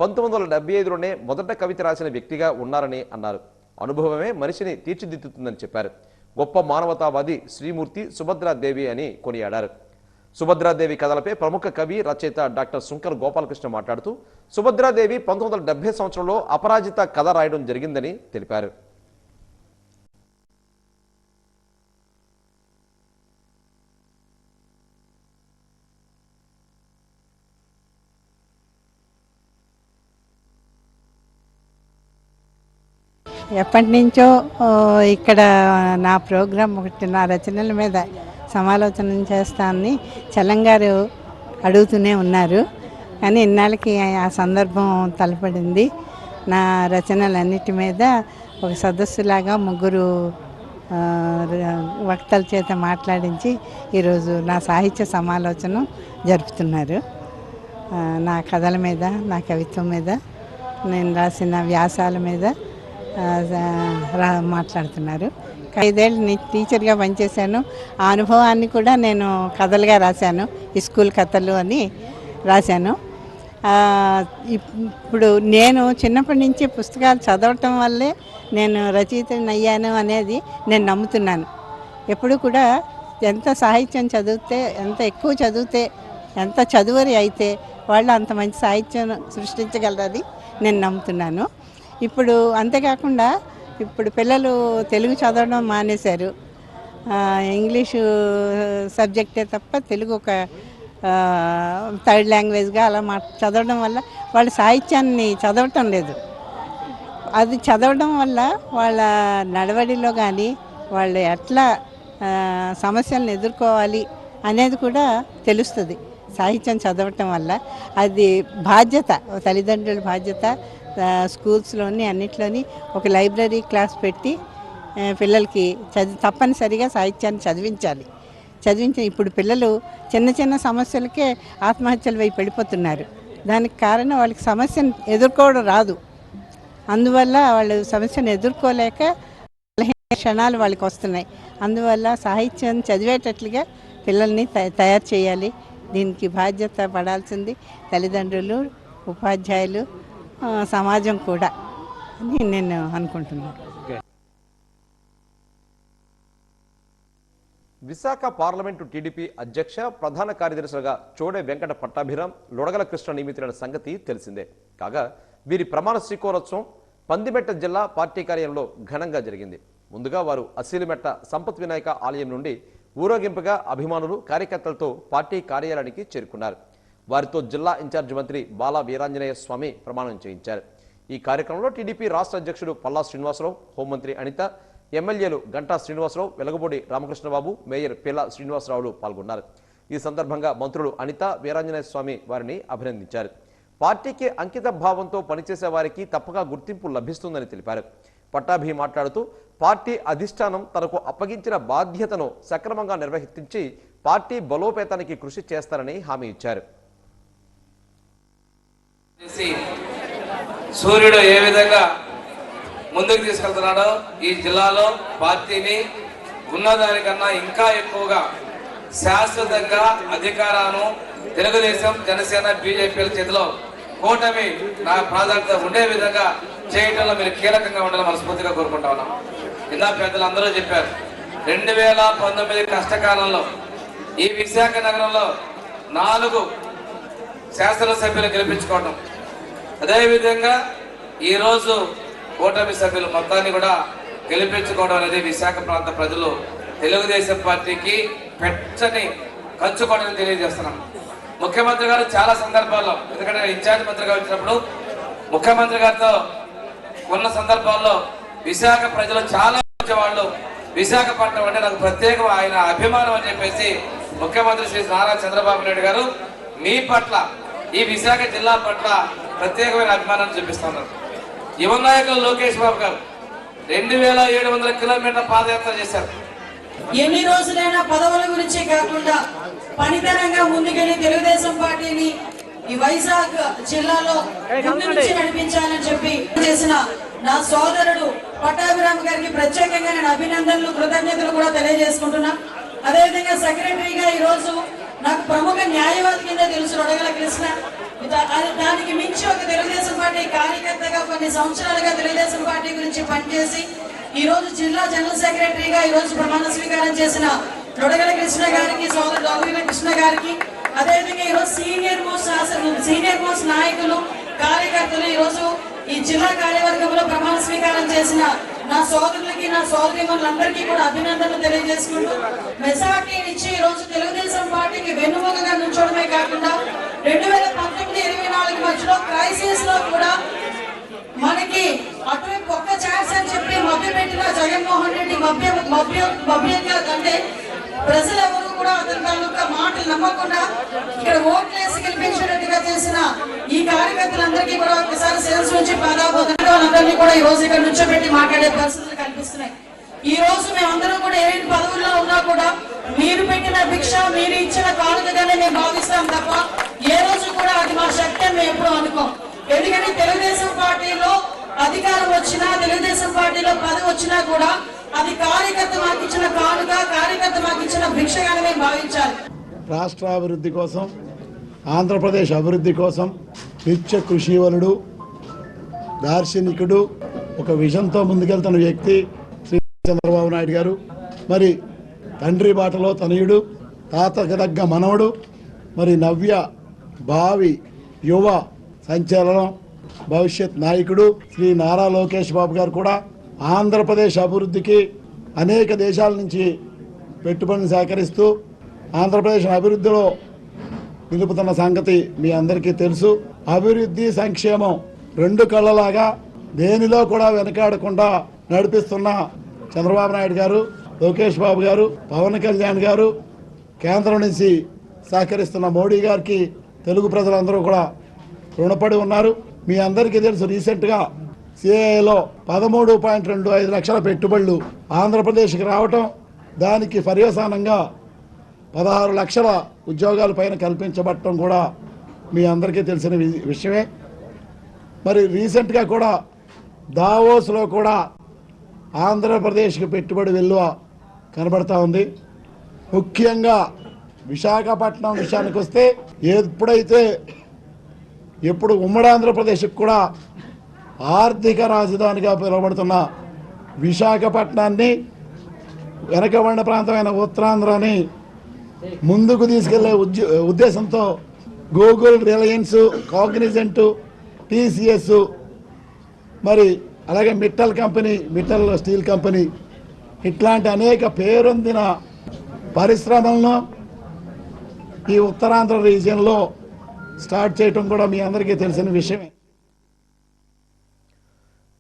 1975లోనే మొదట కవిత రాసిన వ్యక్తిగా ఉన్నారని అన్నారు. అనుభవమే మనిషిని తీర్చిదిద్దుతుందని చెప్పారు. గొప్ప మానవతావాది శ్రీమూర్తి సుభద్రాదేవి అని కొనియాడారు. సుభద్రాదేవి కథలపై ప్రముఖ కవి, రచయిత డాక్టర్ శుంకర్ గోపాలకృష్ణ మాట్లాడుతూ సుభద్రాదేవి 1970 సంవత్సరంలో అపరాజిత కథ రాయడం జరిగిందని తెలిపారు. ఎప్పటి నుంచో ఇక్కడ నా ప్రోగ్రాం ఒకటి, నా రచనల మీద సమాలోచన చేస్తానని చలంగారు అడుగుతూనే ఉన్నారు. కానీ ఇన్నాళ్ళకి ఆ సందర్భం తలపడింది. నా రచనలన్నిటి మీద ఒక సదస్సులాగా 3 వక్తల చేత మాట్లాడించి ఈరోజు నా సాహిత్య సమాలోచన జరుపుతున్నారు. నా కథల మీద, నా కవిత్వం మీద, నేను రాసిన వ్యాసాల మీద మాట్లాడుతున్నారు. 5 ఏళ్ళు టీచర్గా పనిచేశాను. ఆ అనుభవాన్ని కూడా నేను కథలుగా రాశాను. ఈ స్కూల్ కథలు అని రాశాను. ఇప్పుడు నేను చిన్నప్పటి నుంచి పుస్తకాలు చదవటం వల్లే నేను రచయితని అయ్యాను అనేది నేను నమ్ముతున్నాను. ఎప్పుడు కూడా ఎంత సాహిత్యం చదివితే, ఎంత ఎక్కువ చదివితే, ఎంత చదువరి అయితే వాళ్ళు అంత మంచి సాహిత్యం సృష్టించగలరని నేను నమ్ముతున్నాను. ఇప్పుడు అంతేకాకుండా ఇప్పుడు పిల్లలు తెలుగు చదవడం మానేశారు. ఇంగ్లీషు సబ్జెక్టే తప్ప తెలుగు ఒక థర్డ్ లాంగ్వేజ్గా అలా చదవడం వల్ల వాళ్ళ సాహిత్యాన్ని చదవటం లేదు. అది చదవడం వల్ల వాళ్ళ నడవడిలో కానీ వాళ్ళు ఎట్లా సమస్యలను ఎదుర్కోవాలి అనేది కూడా తెలుస్తుంది సాహిత్యం చదవటం వల్ల. అది బాధ్యత, తల్లిదండ్రుల బాధ్యత. స్కూల్స్లోని అన్నిట్లోని ఒక లైబ్రరీ క్లాస్ పెట్టి పిల్లలకి తప్పనిసరిగా సాహిత్యాన్ని చదివించి ఇప్పుడు పిల్లలు చిన్న చిన్న సమస్యలకే ఆత్మహత్యల వైపు వెళ్ళిపోతున్నారు. దానికి కారణం వాళ్ళకి సమస్యను ఎదుర్కోవడం రాదు. అందువల్ల వాళ్ళు సమస్యను ఎదుర్కోలేక క్షణాలు వాళ్ళకి వస్తున్నాయి. అందువల్ల సాహిత్యం చదివేటట్లుగా పిల్లల్ని తయారు చేయాలి. దీనికి బాధ్యత పడాల్సింది తల్లిదండ్రులు, ఉపాధ్యాయులు, సమాజం కూడా అని నేను అనుకుంటున్నాను. విశాఖ పార్లమెంటు టీడీపీ అధ్యక్ష ప్రధాన కార్యదర్శులుగా చోడే వెంకట పట్టాభిరామ్, లొడగల కృష్ణ నియమితులైన సంగతి తెలిసిందే. కాగా వీరి ప్రమాణ స్వీకారోత్సవం పందిమెట్ట జిల్లా పార్టీ కార్యాలయంలో ఘనంగా జరిగింది. ముందుగా వారు అసీలిమెట్ట సంపత్ వినాయక ఆలయం నుండి ఊరేగింపుగా అభిమానులు, కార్యకర్తలతో పార్టీ కార్యాలయానికి చేరుకున్నారు. వారితో జిల్లా ఇన్ఛార్జి మంత్రి బాలా వీరాంజనేయ స్వామి ప్రమాణం చేయించారు. ఈ కార్యక్రమంలో టీడీపీ రాష్ట్ర అధ్యక్షుడు పల్లా శ్రీనివాసరావు, హోంమంత్రి అనిత, ఎమ్మెల్యేలు గంటా శ్రీనివాసరావు, వెలగబూడి రామకృష్ణబాబు, మేయర్ పిల్ల శ్రీనివాసరావులు పాల్గొన్నారు. ఈ సందర్భంగా మంత్రులు అనిత, వీరాంజనేయ స్వామి వారిని అభినందించారు. పార్టీకి అంకిత భావంతో పనిచేసే వారికి తప్పక గుర్తింపు లభిస్తుందని తెలిపారు. పట్టాభి మాట్లాడుతూ పార్టీ అధిష్టానం తనకు అప్పగించిన బాధ్యతను సక్రమంగా నిర్వహించి పార్టీ బలోపేతానికి కృషి చేస్తారని హామీ ఇచ్చారు. సూర్యుడు ఏ విధంగా ముందుకు తీసుకెళ్తున్నాడో ఈ జిల్లాలో పార్టీని ఉన్నదానికన్నా ఇంకా ఎక్కువగా శాశ్వతంగా అధికారాన్ని తెలుగుదేశం, జనసేన, బీజేపీల చేతిలో కూటమి నా ప్రాధాన్యత ఉండే విధంగా చేయడంలో మీరు కీలకంగా ఉండాలని మనస్ఫూర్తిగా కోరుకుంటా ఉన్నాం. ఇందా పెద్దలు అందరూ చెప్పారు, 2019 కష్టకాలంలో ఈ విశాఖ నగరంలో 4 శాసనసభ్యులు గెలిపించుకోవడం, అదేవిధంగా ఈరోజు కూటమి సభ్యులు మొత్తాన్ని కూడా గెలిపించుకోవడం అనేది విశాఖ ప్రాంత ప్రజలు తెలుగుదేశం పార్టీకి పెచ్చని కంచుకోవడానికి తెలియజేస్తున్నాం. ముఖ్యమంత్రి గారు చాలా సందర్భాల్లో, ఎందుకంటే ఇన్ఛార్జ్ మంత్రిగా వచ్చినప్పుడు ముఖ్యమంత్రి గారితో ఉన్న సందర్భాల్లో విశాఖ ప్రజలు చాలా వాళ్ళు విశాఖపట్నం అంటే నాకు ప్రత్యేకం ఆయన అభిమానం అని చెప్పేసి ముఖ్యమంత్రి శ్రీ నారా చంద్రబాబు నాయుడు గారు మీ పట్ల, ఈ విశాఖ జిల్లా పట్ల ప్రత్యేకమైన అభిమానాన్ని చూపిస్తున్నారు. యువ నాయకులు లోకేష్ బాబు గారు 2700 కిలోమీటర్ల పాదయాత్ర చేశారు. ఎన్ని రోజులైనా పదవుల గురించి కాకుండా పనితనంగా ముందుకెళ్లి తెలుగుదేశం పార్టీని ఈ వైజాగ్ జిల్లాలో ముందు నుంచి నడిపించాలని చెప్పి చేసిన నా సోదరుడు పట్టాభిరామ్ గారికి ప్రత్యేకంగా నేను అభినందనలు, కృతజ్ఞతలు కూడా తెలియజేసుకుంటున్నా. అదేవిధంగా సెక్రటరీగా ఈ రోజు నాకు ప్రముఖ న్యాయవాది కింద తెలుసు లొడగల కృష్ణ. దానికి మించి ఒక తెలుగుదేశం పార్టీ కార్యకర్తగా కొన్ని సంవత్సరాలుగా తెలుగుదేశం పార్టీ గురించి పనిచేసి ఈ రోజు జిల్లా జనరల్ సెక్రటరీగా ఈ రోజు ప్రమాణ స్వీకారం చేసిన లొడగల కృష్ణ గారికి, సోదరుడు అభివృద్ధి కృష్ణ గారికి, అదేవిధంగా ఈరోజు సీనియర్ మోస్ట్ నాయకులు, కార్యకర్తలు ఈరోజు ఈ జిల్లా కార్యవర్గంలో ప్రమాణ స్వీకారం చేసిన నా సోదరులకి, నా సోదరిమణులందరికీ కూడా అభినందనలు తెలియజేసుకుంటూ మెజార్టీ ఇచ్చి ఈ రోజు తెలుగుదేశం పార్టీకి వెన్నుముకగా నుంచోడమే కాకుండా 2019-24 మధ్యలో క్రైసిస్ లో కూడా మనకి అటువైపు ఒక్క ఛాన్స్ అని చెప్పి మభ్యపెట్టిన జగన్మోహన్ రెడ్డి మభ్యంగా అంటే ప్రజలు ఎవరు కూడా అతని తాలూకా మాటలు నమ్మకుండా ఇక్కడ ఓట్లేసి గెలిపించినట్టుగా చేసిన ఈ కార్యకర్తలందరికీ కూడా ఒకసారి సేల్స్ నుంచి పాదాబోధనని కూడా ఈ రోజు ఇక్కడ నుంచోబెట్టి మాట్లాడే పరిస్థితులు కల్పిస్తున్నాయి. ఈ రోజు మేమందరం కూడా ఏ పదవుల్లో ఉన్నా కూడా మీరు పెట్టిన భిక్ష, మీరు ఇచ్చిన కానుకగానే మేము భావిస్తాం తప్ప ఏ రోజు కూడా అది మా శక్తి అని మేము ఎప్పుడు అనుకోం. ఎందుకంటే తెలుగుదేశం పార్టీలో అధికారం వచ్చినా, తెలుగుదేశం పార్టీలో పదవి వచ్చినా కూడా అది కార్యకర్త మాకు ఇచ్చిన కానుక, కార్యకర్త మాకు ఇచ్చిన భిక్షగానే మేము భావించాలి. రాష్ట్ర అభివృద్ధి కోసం, ఆంధ్రప్రదేశ్ అభివృద్ధి కోసం నిత్య కృషివలుడు, దార్శనికుడు, ఒక విజన్తో ముందుకెళ్తున్న వ్యక్తి శ్రీ చంద్రబాబు నాయుడు గారు. మరి తండ్రి బాటలో తనయుడు, తాతకు తగ్గ మనవడు, మరి నవ్య భావి యువ సంచలనం, భవిష్యత్ నాయకుడు శ్రీ నారా లోకేష్ బాబు గారు కూడా ఆంధ్రప్రదేశ్ అభివృద్ధికి అనేక దేశాల నుంచి పెట్టుబడిని సేకరిస్తూ ఆంధ్రప్రదేశ్ అభివృద్ధిలో నిలుపుతున్న సంగతి మీ అందరికీ తెలుసు. అభివృద్ధి సంక్షేమం రెండు కళ్ళలాగా దేనిలో కూడా వెనకాడకుండా నడిపిస్తున్న చంద్రబాబు నాయుడు గారు, లోకేష్ బాబు గారు, పవన్ కళ్యాణ్ గారు, కేంద్రం నుంచి సహకరిస్తున్న మోడీ గారికి తెలుగు ప్రజలందరూ కూడా రుణపడి ఉన్నారు. మీ అందరికీ తెలుసు, రీసెంట్గా సిఏఏలో 13.25 లక్షల పెట్టుబడులు ఆంధ్రప్రదేశ్కి రావటం, దానికి పర్యవసానంగా 16 లక్షల ఉద్యోగాల పైన కల్పించబడటం కూడా మీ అందరికీ తెలిసిన విషయమే. మరి రీసెంట్గా కూడా దావోస్లో కూడా ఆంధ్రప్రదేశ్కి పెట్టుబడి విలువ కనబడతా ఉంది. ముఖ్యంగా విశాఖపట్నం విషయానికి వస్తే ఎప్పుడు ఉమ్మడి ఆంధ్రప్రదేశ్కి కూడా ఆర్థిక రాజధానిగా పిలువబడుతున్న విశాఖపట్నాన్ని, వెనకబడిన ప్రాంతమైన ఉత్తరాంధ్రని ముందుకు తీసుకెళ్లే ఉద్దేశంతో గూగుల్, రిలయన్స్, కాగ్నిజెంట్, టీసీఎస్, మరి అలాగే మిట్టల్ స్టీల్ కంపెనీ ఇట్లాంటి అనేక పేరొందిన పరిశ్రమలను ఈ ఉత్తరాంధ్ర రీజియన్లో స్టార్ట్ చేయటం కూడా మీ అందరికీ తెలిసిన విషయమే.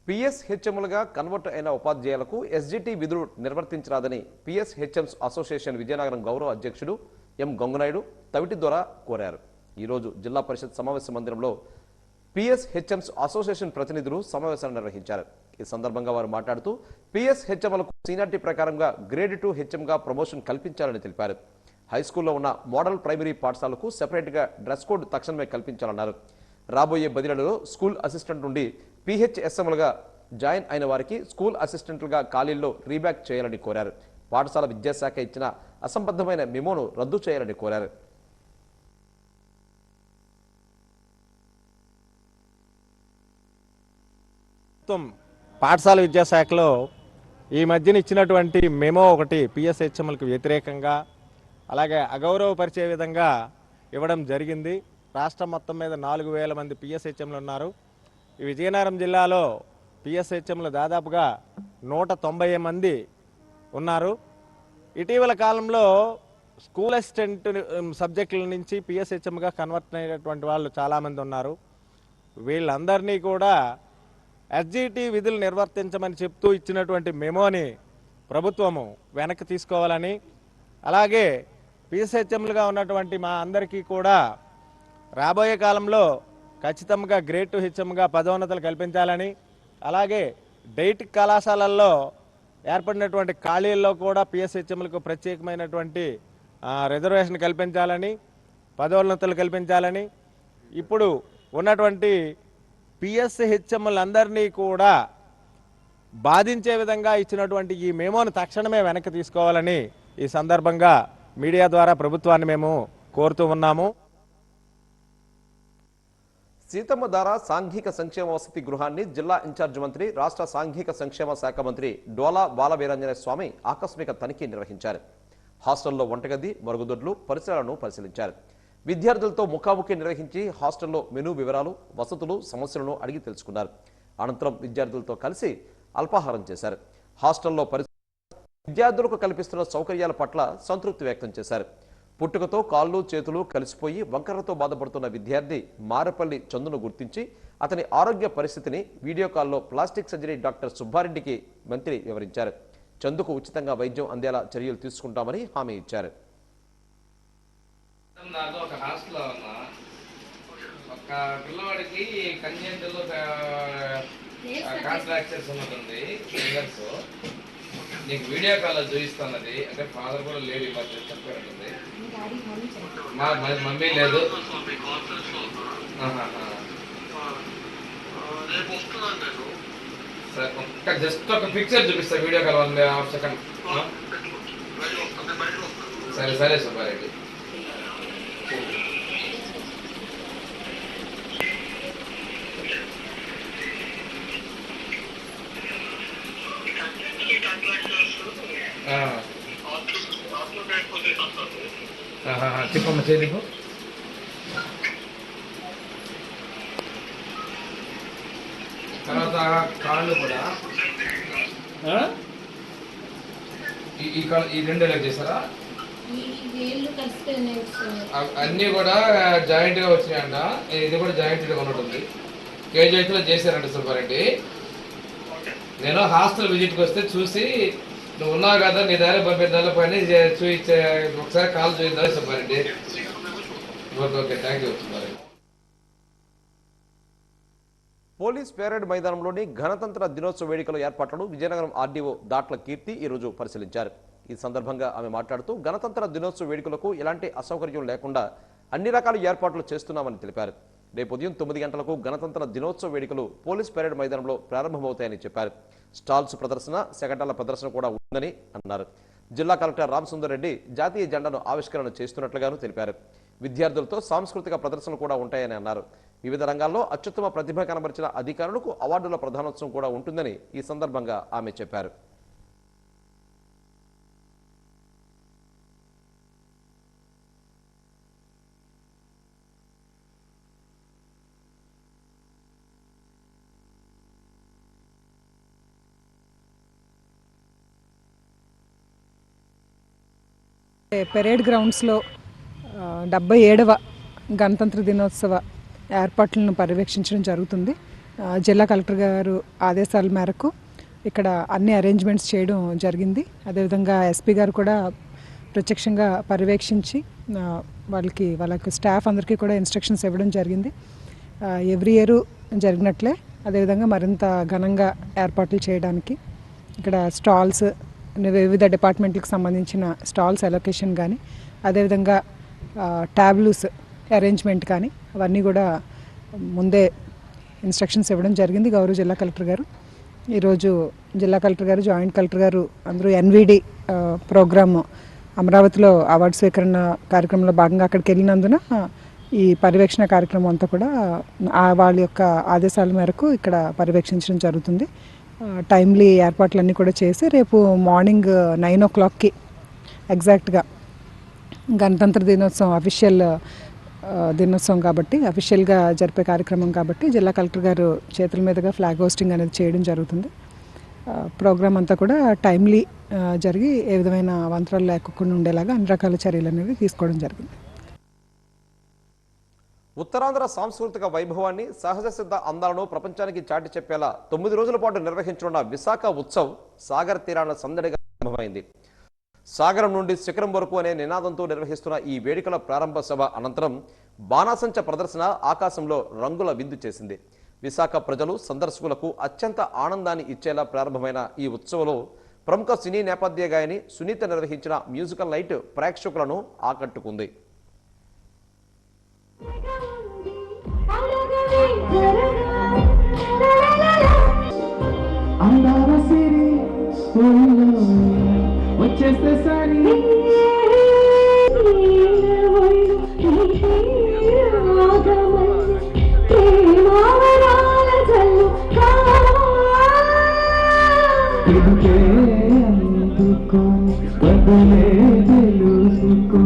పిఎస్హెచ్ఎంలుగా కన్వర్ట్ అయిన ఉపాధ్యాయులకు ఎస్జిటి విధులు నిర్వర్తించరాదని పిఎస్హెచ్ఎంస్ అసోసియేషన్ విజయనగరం గౌరవ అధ్యక్షుడు ఎం గంగునాయుడు తవిటి ద్వారా కోరారు. ఈరోజు జిల్లా పరిషత్ సమావేశ మందిరంలో పిఎస్హెచ్ఎంస్ అసోసియేషన్ ప్రతినిధులు సమావేశాన్ని నిర్వహించారు. ఈ సందర్భంగా వారు మాట్లాడుతూ పిఎస్హెచ్ఎంలకు సీనియారిటీ ప్రకారంగా గ్రేడ్ 2 హెచ్ఎంగా ప్రమోషన్ కల్పించాలని తెలిపారు. హైస్కూల్లో ఉన్న మోడల్ ప్రైమరీ పాఠశాలకు సెపరేట్గా డ్రెస్ కోడ్ తక్షణమే కల్పించాలన్నారు. రాబోయే బదిలీలలో స్కూల్ అసిస్టెంట్ నుండి పిహెచ్ఎస్ఎంలుగా జాయిన్ అయిన వారికి స్కూల్ అసిస్టెంట్లుగా ఖాళీల్లో రీబ్యాక్ చేయాలని కోరారు. పాఠశాల విద్యాశాఖ ఇచ్చిన అసంబద్ధమైన మెమోను రద్దు చేయాలని కోరారు. పాఠశాల విద్యాశాఖలో ఈ మధ్యన ఇచ్చినటువంటి మెమో ఒకటి పిఎస్హెచ్ఎంలకు వ్యతిరేకంగా, అలాగే అగౌరవపరిచే విధంగా ఇవ్వడం జరిగింది. రాష్ట్రం మొత్తం మీద 4,000 మంది పిఎస్హెచ్ఎంలు ఉన్నారు. ఈ విజయనగరం జిల్లాలో పిఎస్హెచ్ఎంలు దాదాపుగా 190 మంది ఉన్నారు. ఇటీవల కాలంలో స్కూల్ అసిస్టెంట్ సబ్జెక్టుల నుంచి పిఎస్హెచ్ఎంగా కన్వర్ట్ అయినటువంటి వాళ్ళు చాలామంది ఉన్నారు. వీళ్ళందరినీ కూడా ఎస్జిటి విధులు నిర్వర్తించమని చెప్తూ ఇచ్చినటువంటి మెమోని ప్రభుత్వము వెనక్కి తీసుకోవాలని, అలాగే పిఎస్హెచ్ఎంలుగా ఉన్నటువంటి మా అందరికీ కూడా రాబోయే కాలంలో ఖచ్చితంగా గ్రేడ్ 2 హెచ్ఎంగా పదోన్నతులు కల్పించాలని, అలాగే డైట్ కళాశాలల్లో ఏర్పడినటువంటి ఖాళీల్లో కూడా పిఎస్హెచ్ఎంలకు ప్రత్యేకమైనటువంటి రిజర్వేషన్ కల్పించాలని, పదోన్నతులు కల్పించాలని, ఇప్పుడు ఉన్నటువంటి పిఎస్హెచ్ఎంలందరినీ కూడా బాధించే విధంగా ఇచ్చినటువంటి ఈ మెమోను తక్షణమే వెనక్కి తీసుకోవాలని ఈ సందర్భంగా మీడియా ద్వారా ప్రభుత్వాన్ని మేము కోరుతూ ఉన్నాము. సీతమ్మ ధార సాంఘిక సంక్షేమ వసతి గృహాన్ని జిల్లా ఇన్ఛార్జ్ మంత్రి, రాష్ట్ర సాంఘిక సంక్షేమ శాఖ మంత్రి డోలా బాలవీరాంజనేయ స్వామి ఆకస్మిక తనిఖీ నిర్వహించారు. హాస్టల్లో వంటగది, మరుగుదొడ్లు, పరిసరాలను పరిశీలించారు. విద్యార్థులతో ముఖాముఖి నిర్వహించి హాస్టల్లో మెనూ వివరాలు, వసతులు, సమస్యలను అడిగి తెలుసుకున్నారు. అనంతరం విద్యార్థులతో కలిసి అల్పాహారం చేశారు. హాస్టల్లో విద్యార్థులకు కల్పిస్తున్న సౌకర్యాల పట్ల సంతృప్తి వ్యక్తం చేశారు. పుట్టుకతో కాళ్ళు చేతులు కలిసిపోయి వంకరతో బాధపడుతున్న విద్యార్థి మారపల్లి చందును గుర్తించి అతని ఆరోగ్య పరిస్థితిని వీడియో కాల్లో ప్లాస్టిక్ సర్జరీ డాక్టర్ సుబ్బారెడ్డికి మంత్రి వివరించారు. చందుకు ఉచితంగా వైద్యం అందేలా చర్యలు తీసుకుంటామని హామీ ఇచ్చారు. నాకు ఒక హాస్టల్లో ఉన్నా, ఒక పిల్లవాడికి కంజెంటల్ కాంట్రాక్చర్స్ ఉన్నది ఫింగర్స్. నీకు వీడియో కాల్ చూపిస్తున్నది, అంటే ఫాదర్ కూడా లేడు, ఇవాళ చెప్పారంటుంది. మా మమ్మీ లేదు. సరే, జస్ట్ ఒక పిక్చర్ చూపిస్తా వీడియో కాల్ 1 సెకండ్. సరే సరే సుబ్బారెడ్డి. చెప్పమ్మా, చేదిపు. తర్వాత కాళ్ళు కూడా ఈ రెండు ఇలా చేశారా? అన్నీ కూడా జాయింట్గా వచ్చినాయంట. ఇది కూడా జాయింట్గా ఉన్నట్టుంది. కేజీలో చేశారంట సుబ్బారెడ్డి. నేను హాస్టల్ విజిట్కి వస్తే చూసి నువ్వు ఉన్నావు కదా నీ దగ్గర పంపిద్దాల పని చూయించే ఒకసారి కాల్ చూద్దాం Subbareddy. Okay thank you Subbareddy. Police parade మైదానంలోని గణతంత్ర దినోత్సవ వేడుకల ఏర్పాట్లను విజయనగరం ఆర్డీఓ దాట్ల కీర్తి ఈరోజు పరిశీలించారు. ఈ సందర్భంగా ఆమె మాట్లాడుతూ గణతంత్ర దినోత్సవ వేడుకలకు ఎలాంటి అసౌకర్యం లేకుండా అన్ని రకాల ఏర్పాట్లు చేస్తున్నామని తెలిపారు. రేపు ఉదయం 9 గంటలకు గణతంత్ర దినోత్సవ వేడుకలు పోలీస్ పెరేడ్ మైదానంలో ప్రారంభమవుతాయని చెప్పారు. స్టాల్స్ ప్రదర్శన, శకటాల ప్రదర్శన కూడా ఉందని అన్నారు. జిల్లా కలెక్టర్ రామసుందర్ రెడ్డి జాతీయ జెండాను ఆవిష్కరణ చేస్తున్నట్లుగాను తెలిపారు. విద్యార్థులతో సాంస్కృతిక ప్రదర్శనలు కూడా ఉంటాయని అన్నారు. వివిధ రంగాల్లో అత్యుత్తమ ప్రతిభ కనబరిచిన అధికారులకు అవార్డుల ప్రధానోత్సవం కూడా ఉంటుందని ఈ సందర్భంగా ఆమె చెప్పారు. పెరేడ్ గ్రౌండ్స్లో 77వ గణతంత్ర దినోత్సవ ఏర్పాట్లను పర్యవేక్షించడం జరుగుతుంది. జిల్లా కలెక్టర్ గారు ఆదేశాల మేరకు ఇక్కడ అన్ని అరేంజ్మెంట్స్ చేయడం జరిగింది. అదేవిధంగా ఎస్పీ గారు కూడా ప్రత్యక్షంగా పర్యవేక్షించి వాళ్ళకి స్టాఫ్ అందరికీ కూడా ఇన్స్ట్రక్షన్స్ ఇవ్వడం జరిగింది. ఎవ్రీ ఇయర్ జరిగినట్లే అదేవిధంగా మరింత ఘనంగా ఏర్పాట్లు చేయడానికి ఇక్కడ స్టాల్స్, వివిధ డిపార్ట్మెంట్లకు సంబంధించిన స్టాల్స్ అలొకేషన్ కానీ అదేవిధంగా ట్యాబ్లూస్ అరేంజ్మెంట్ కానీ అవన్నీ కూడా ముందే ఇన్స్ట్రక్షన్స్ ఇవ్వడం జరిగింది గౌరవ జిల్లా కలెక్టర్ గారు. ఈరోజు జిల్లా కలెక్టర్ గారు, జాయింట్ కలెక్టర్ గారు అందరూ ఎన్విడి ప్రోగ్రామ్ అమరావతిలో అవార్డు స్వీకరణ కార్యక్రమంలో భాగంగా అక్కడికి వెళ్ళినందున ఈ పర్యవేక్షణ కార్యక్రమం అంతా కూడా వాళ్ళ యొక్క ఆదేశాల మేరకు ఇక్కడ పర్యవేక్షించడం జరుగుతుంది. టైమ్లీ ఏర్పాట్లన్నీ కూడా చేసి రేపు మార్నింగ్ 9 o'clockకి ఎగ్జాక్ట్గా గణతంత్ర దినోత్సవం అఫీషియల్ దినోత్సవం కాబట్టి అఫీషియల్గా జరిపే కార్యక్రమం కాబట్టి జిల్లా కలెక్టర్ గారు చేతుల మీదుగా ఫ్లాగ్ హోస్టింగ్ అనేది చేయడం జరుగుతుంది. ప్రోగ్రామ్ అంతా కూడా టైమ్లీ జరిగి ఏ విధమైన అవాంతరాలు లేకుండా ఉండేలాగా అన్ని రకాల చర్యలు అనేవి తీసుకోవడం జరిగింది. ఉత్తరాంధ్ర సాంస్కృతిక వైభవాన్ని, సహజ సిద్ధ అందాలను ప్రపంచానికి చాటి చెప్పేలా 9 రోజుల పాటు నిర్వహించనున్న విశాఖ ఉత్సవ్ సాగర్ తీరాన సందడిగా ప్రారంభమైంది. సాగరం నుండి శిఖరం వరకు అనే నినాదంతో నిర్వహిస్తున్న ఈ వేడుకల ప్రారంభ సభ అనంతరం బాణాసంచ ప్రదర్శన ఆకాశంలో రంగుల విందు చేసింది. విశాఖ ప్రజలు, సందర్శకులకు అత్యంత ఆనందాన్ని ఇచ్చేలా ప్రారంభమైన ఈ ఉత్సవంలో ప్రముఖ సినీ నేపథ్య గాయని సునీత నిర్వహించిన మ్యూజికల్ నైట్ ప్రేక్షకులను ఆకట్టుకుంది. వచ్చేస్తే సారి అందుకో బదులే తెలుసుకో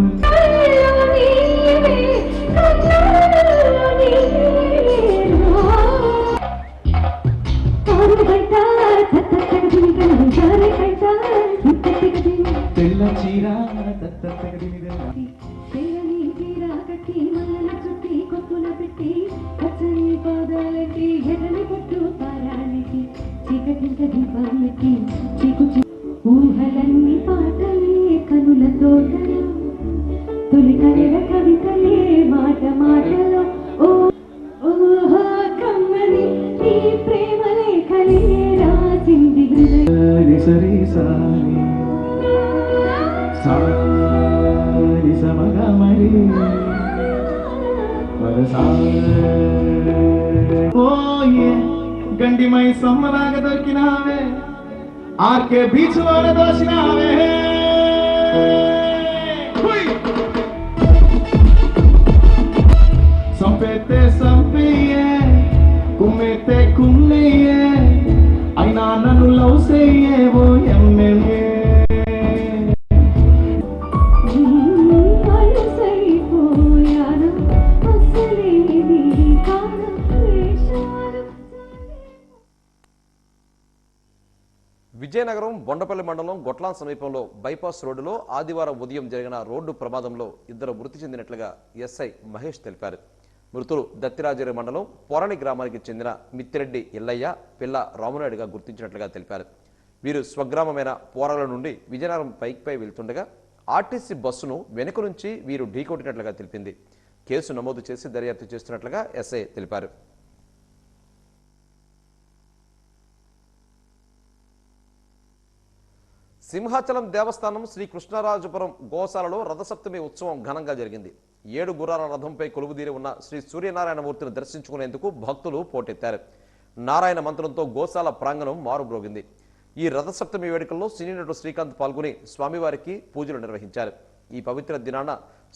తెల్ల చీర తెల్లని చీర కట్టి మల్లెల చుట్టి కొప్పుల పెట్టి పచ్చని పాదాలకి ఎర్రని పట్టు పారానికి చీకటింట దీపాలకి చీకు ఊహలన్నీ పాటలే కనుల తోటలో తొలి కళల కవితలే మాట మాటలో ఓహో కమ్మని ఈ ప్రేమ లేఖలే రాసింది సరి సారి సారి సమగమరి ఓయే గండిమై సమ్మలాగా దొరికినావే ఆర్కే బీచ్ లోనే దోసినావే సంపేతే సంపియే కుమ్మేతే కుమ్మియే అయినా నన్ను లవ్ చేయవో ఎమ్మెల్యే విజయనగరం బొండపల్లి మండలం గొట్లాం సమీపంలో బైపాస్ రోడ్డులో ఆదివారం ఉదయం జరిగిన రోడ్డు ప్రమాదంలో 2 మృతి చెందినట్లుగా ఎస్ఐ మహేష్ తెలిపారు. మృతులు దత్తిరాజేరు మండలం పొరణి గ్రామానికి చెందిన మిత్తిరెడ్డి ఎల్లయ్య, పిల్ల రామునాయుడుగా గుర్తించినట్లుగా తెలిపారు. వీరు స్వగ్రామమైన పోరాల నుండి విజయనగరం బైక్పై వెళ్తుండగా ఆర్టీసీ బస్సును వెనుక నుంచి వీరు ఢీకొట్టినట్లుగా తెలిపింది. కేసు నమోదు చేసి దర్యాప్తు చేస్తున్నట్లుగా ఎస్ఐ తెలిపారు. సింహాచలం దేవస్థానం శ్రీ కృష్ణరాజపురం గోశాలలో రథసప్తమి ఉత్సవం ఘనంగా జరిగింది. 7 గుర్రాల రథంపై కొలువుదీరి ఉన్న శ్రీ సూర్యనారాయణమూర్తిని దర్శించుకునేందుకు భక్తులు పోటెత్తారు. నారాయణ మంత్రంతో గోశాల ప్రాంగణం మారుమ్రోగింది. ఈ రథసప్తమి వేడుకల్లో సినీ నటుడు శ్రీకాంత్ పాల్గొని స్వామివారికి పూజలు నిర్వహించారు. ఈ పవిత్ర దినాన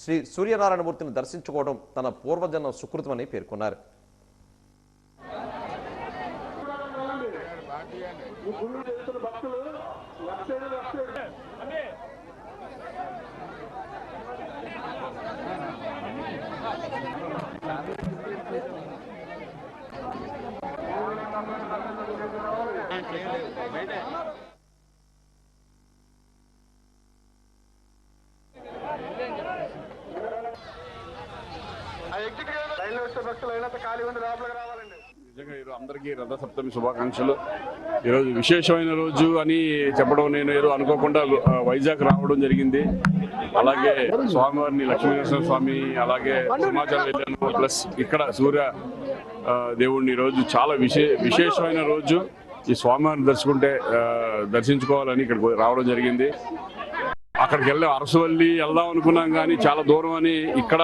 శ్రీ సూర్యనారాయణమూర్తిని దర్శించుకోవడం తన పూర్వజన్మ సుకృతమని పేర్కొన్నారు. నిజంగా అందరికీ రథసప్తమి శుభాకాంక్షలు. ఈరోజు విశేషమైన రోజు అని చెప్పడం నేను ఏదో అనుకోకుండా వైజాగ్ రావడం జరిగింది. అలాగే స్వామివారిని లక్ష్మీనరసింహ స్వామి అలాగే సింహాచలం వెళ్ళాను. ప్లస్ ఇక్కడ సూర్య దేవుడిని ఈరోజు చాలా విశేషమైన రోజు. ఈ స్వామివారిని దర్శించుకోవాలని ఇక్కడికి రావడం జరిగింది. అక్కడికి అరసవల్లి వెళ్దాం అనుకున్నాం కానీ చాలా దూరం అని ఇక్కడ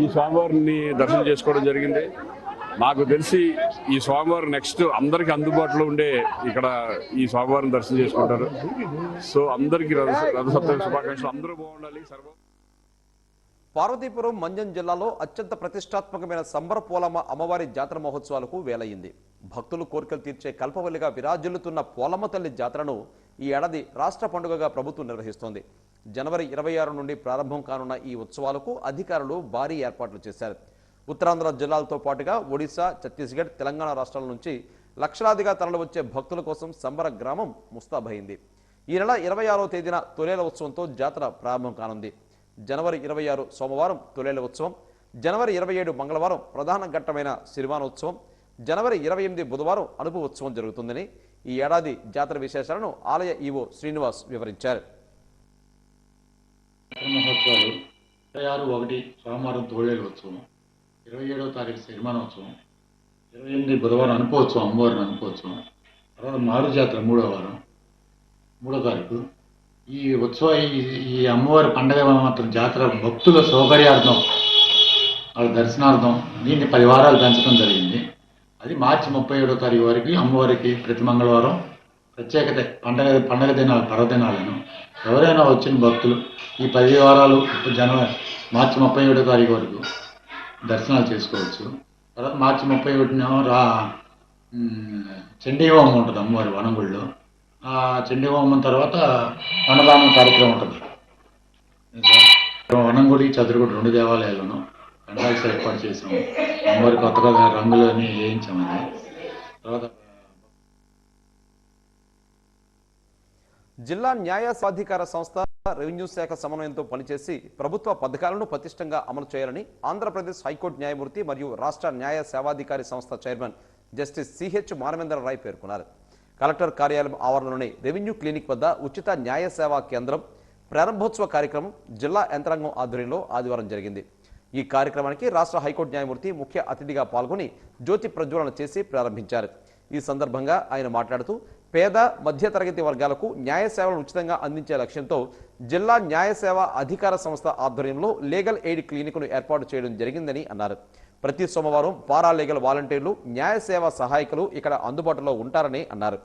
ఈ స్వామివారిని దర్శనం చేసుకోవడం జరిగింది. నాకు తెలిసి ఈ స్వామివారు నెక్స్ట్ అందరికి అందుబాటులో ఉండే ఇక్కడ ఈ స్వామివారిని దర్శనం చేసుకుంటారు. సో అందరికి రథసప్తమి శుభాకాంక్షలు. అందరూ బాగుండాలి. పార్వతీపురం మంజం జిల్లాలో అత్యంత ప్రతిష్టాత్మకమైన సంబర పోలమ్మ అమ్మవారి జాతర మహోత్సవాలకు వేలయ్యింది. భక్తులు కోరికలు తీర్చే కల్పవల్లిగా విరాజిల్లుతున్న పోలమ్మ తల్లి జాతరను ఈ ఏడాది రాష్ట్ర పండుగగా ప్రభుత్వం నిర్వహిస్తోంది. జనవరి 26 నుండి ప్రారంభం కానున్న ఈ ఉత్సవాలకు అధికారులు భారీ ఏర్పాట్లు చేశారు. ఉత్తరాంధ్ర జిల్లాలతో పాటుగా ఒడిశా, ఛత్తీస్గఢ్, తెలంగాణ రాష్ట్రాల నుంచి లక్షలాదిగా తరలివచ్చే భక్తుల కోసం సంబర గ్రామం ముస్తాబైంది. ఈ నెల 26వ తేదీన తొలేల ఉత్సవంతో జాతర ప్రారంభం కానుంది. జనవరి 26 సోమవారం తొలేల ఉత్సవం, జనవరి 27 మంగళవారం ప్రధాన ఘట్టమైన సిరివానోత్సవం, జనవరి 28 బుధవారం అనుపు ఉత్సవం జరుగుతుందని ఈ ఏడాది జాతర విశేషాలను ఆలయ ఈవో శ్రీనివాస్ వివరించారు. మహోత్సవాలు 26/1 సోమవారం తోళేలు ఉత్సవం, 27వ తారీఖు సిరిమానోత్సవం, 28 బుధవారం అనుపోత్సవం, అమ్మవారిని అనుపోత్సవం, తర్వాత మారు జాతర 3వ వారం 3వ తారీఖు. ఈ ఉత్సవ ఈ అమ్మవారి పండగ మాత్రం జాతర భక్తుల సౌకర్యార్థం, వాళ్ళ దర్శనార్థం దీన్ని 10 వారాలు పెంచడం జరిగింది. అది మార్చి 37వ తారీఖు వరకు అమ్మవారికి ప్రతి మంగళవారం ప్రత్యేకత పండగ దినాలు, పర్వదినాలను ఎవరైనా వచ్చిన భక్తులు ఈ 10 వారాలు మార్చి 37వ తారీఖు వరకు దర్శనాలు చేసుకోవచ్చు. తర్వాత మార్చి 31 చండీ హోమం ఉంటుంది అమ్మవారి వనంగుడిలో. ఆ చండీ హోమం తర్వాత అన్నదానం కార్యక్రమం ఉంటుంది. వనంగుడి, చదురుగుడి 2 దేవాలయాలను కండాల్సి ఏర్పాటు చేసాము. అమ్మవారి కొత్తగా రంగులు అన్నీ వేయించామని. తర్వాత జిల్లా న్యాయ సాధికార సంస్థ రెవెన్యూ శాఖ సమన్వయంతో పనిచేసి ప్రభుత్వ పథకాలను పటిష్టంగా అమలు చేయాలని ఆంధ్రప్రదేశ్ హైకోర్టు న్యాయమూర్తి మరియు రాష్ట్ర న్యాయ సేవాధికారి సంస్థ chairman justice CH Manavendra Rai పేర్కొన్నారు. కలెక్టర్ కార్యాలయం ఆవరణలోని రెవెన్యూ క్లినిక్ వద్ద ఉచిత న్యాయ సేవా కేంద్రం ప్రారంభోత్సవ కార్యక్రమం జిల్లా యంత్రాంగం ఆధ్వర్యంలో ఆదివారం జరిగింది. ఈ కార్యక్రమానికి రాష్ట్ర హైకోర్టు న్యాయమూర్తి ముఖ్య అతిథిగా పాల్గొని జ్యోతి ప్రజ్వలన చేసి ప్రారంభించారు. ఈ సందర్భంగా ఆయన మాట్లాడుతూ పేద మధ్యతరగతి వర్గాలకు న్యాయ సేవలను ఉచితంగా అందించే లక్ష్యంతో జిల్లా న్యాయ సేవ అధికార సంస్థ ఆధ్వర్యంలో లీగల్ ఎయిడ్ క్లినిక్ను ఏర్పాటు చేయడం జరిగిందని అన్నారు. ప్రతి సోమవారం పారాలీగల్ వాలంటీర్లు, న్యాయ సేవ సహాయకులు ఇక్కడ అందుబాటులో ఉంటారని అన్నారు.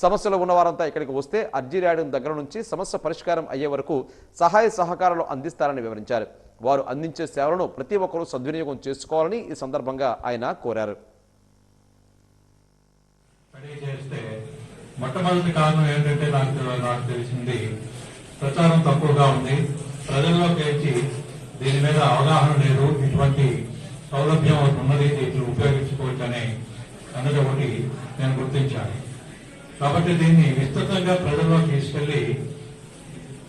సమస్యలు ఉన్నవారంతా ఇక్కడికి వస్తే అర్జీ రాయడం దగ్గర నుంచి సమస్య పరిష్కారం అయ్యే వరకు సహాయ సహకారాలు అందిస్తారని వివరించారు. వారు అందించే సేవలను ప్రతి ఒక్కరూ సద్వినియోగం చేసుకోవాలని ఈ సందర్భంగా ఆయన కోరారు. మొట్టమొదటి కారణం ఏంటంటే నాకు తెలిసింది ప్రచారం తక్కువగా ఉంది. ప్రజల్లోకి వచ్చి దీని మీద అవగాహన లేదు. ఇటువంటి సౌలభ్యం ఉన్నది, దీన్ని ఉపయోగించుకోవచ్చు అనే అన్నది ఒకటి నేను గుర్తించాను. కాబట్టి దీన్ని విస్తృతంగా ప్రజల్లోకి తీసుకెళ్లి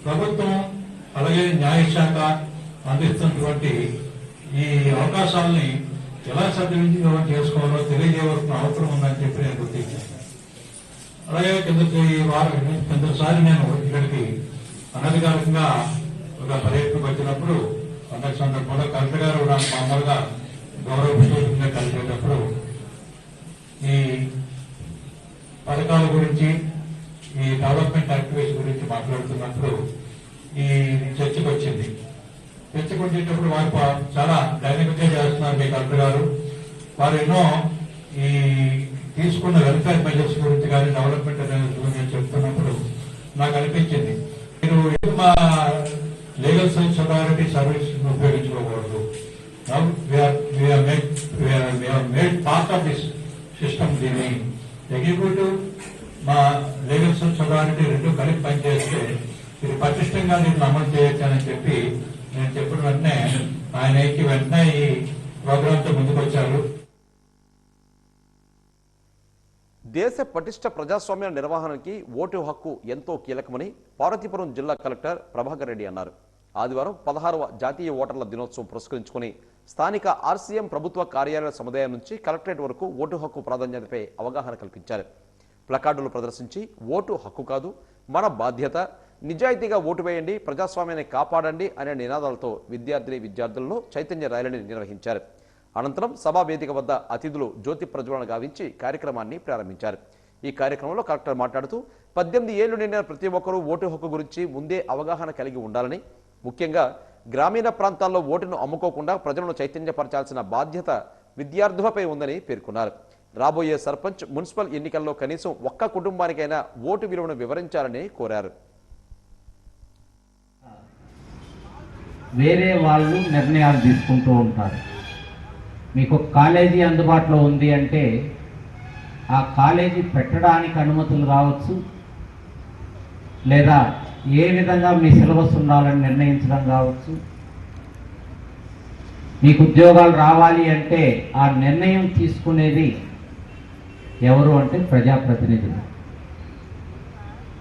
ప్రభుత్వం అలాగే న్యాయశాఖ అందిస్తున్నటువంటి ఈ అవకాశాలని ఎలా సద్వినియోగం చేసుకోవాలో తెలియజేయవలసిన అవసరం ఉందని చెప్పి నేను గుర్తించాను. అలాగే కిందసారి నేను ఇక్కడికి అనధికారికంగా ఒక పర్యటనకు వచ్చినప్పుడు పండగ సందర్భంలో కలెక్టర్ గారు నాకు మామూలుగా గౌరవపూర్వకంగా కలిపేటప్పుడు ఈ పథకాల గురించి ఈ డెవలప్మెంట్ యాక్టివిటీస్ గురించి మాట్లాడుతున్నప్పుడు ఈ చర్చకు వచ్చింది. చర్చకు వచ్చేటప్పుడు వారు చాలా డైనమిక్ గా చేస్తున్నారు మీ కలెక్టర్ గారు. వారు ఎన్నో ఈ తీసుకున్న వెల్ఫేర్ మెజర్స్ గురించి కానీ డెవలప్మెంట్ గురించి చెప్తున్నప్పుడు నాకు అనిపించింది, మీరు మా లీగల్ సర్వీస్ అథారిటీ సర్వీస్ ఉపయోగించుకోకూడదు. Made part of this system. దీన్ని ఎగ్జిక్యూటివ్ మా లీగల్ సర్వీస్ అథారిటీ రెండు కలిపి పనిచేస్తే ఇది పటిష్టంగా దీన్ని అమలు చేయొచ్చు అని చెప్పి నేను చెప్పిన వెంటనే ఆయనకి వెంటనే ఈ ప్రోగ్రాంతో ముందుకొచ్చారు. దేశ పటిష్ట ప్రజాస్వామ్య నిర్వహణకి ఓటు హక్కు ఎంతో కీలకమని పార్వతీపురం జిల్లా కలెక్టర్ ప్రభాకర్ రెడ్డి అన్నారు. ఆదివారం 16వ జాతీయ ఓటర్ల దినోత్సవం పురస్కరించుకుని స్థానిక ఆర్సీఎం ప్రభుత్వ కార్యాలయ సముదాయం నుంచి కలెక్టరేట్ వరకు ఓటు హక్కు ప్రాధాన్యతపై అవగాహన కల్పించారు. ప్లకార్డులు ప్రదర్శించి ఓటు హక్కు కాదు మన బాధ్యత, నిజాయితీగా ఓటు వేయండి, ప్రజాస్వామ్యాన్ని కాపాడండి అనే నినాదాలతో విద్యార్థులను చైతన్య ర్యాలీని నిర్వహించారు. అనంతరం సభా వేదిక వద్ద అతిథులు జ్యోతి ప్రజ్వలన గావించి కార్యక్రమాన్ని ప్రారంభించారు. ఈ కార్యక్రమంలో కలెక్టర్ మాట్లాడుతూ 18 ఏళ్లు నిండిన ప్రతి ఒక్కరూ ఓటు హక్కు గురించి ముందే అవగాహన కలిగి ఉండాలని, ముఖ్యంగా గ్రామీణ ప్రాంతాల్లో ఓటును అమ్ముకోకుండా ప్రజలను చైతన్యపరచాల్సిన బాధ్యత విద్యార్థులపై ఉందని పేర్కొన్నారు. రాబోయే సర్పంచ్, మున్సిపల్ ఎన్నికల్లో కనీసం ఒక్క కుటుంబానికైనా ఓటు విలువను వివరించాలని కోరారు. వేరే వాళ్ళు నిర్ణయాలు తీసుకుంటూ ఉంటారు. మీకు కాలేజీ అందుబాటులో ఉంది అంటే ఆ కాలేజీ పెట్టడానికి అనుమతులు కావచ్చు, లేదా ఏ విధంగా మీ సిలబస్ ఉండాలని నిర్ణయించడం కావచ్చు. మీకు ఉద్యోగాలు రావాలి అంటే ఆ నిర్ణయం తీసుకునేది ఎవరు అంటే ప్రజాప్రతినిధులు.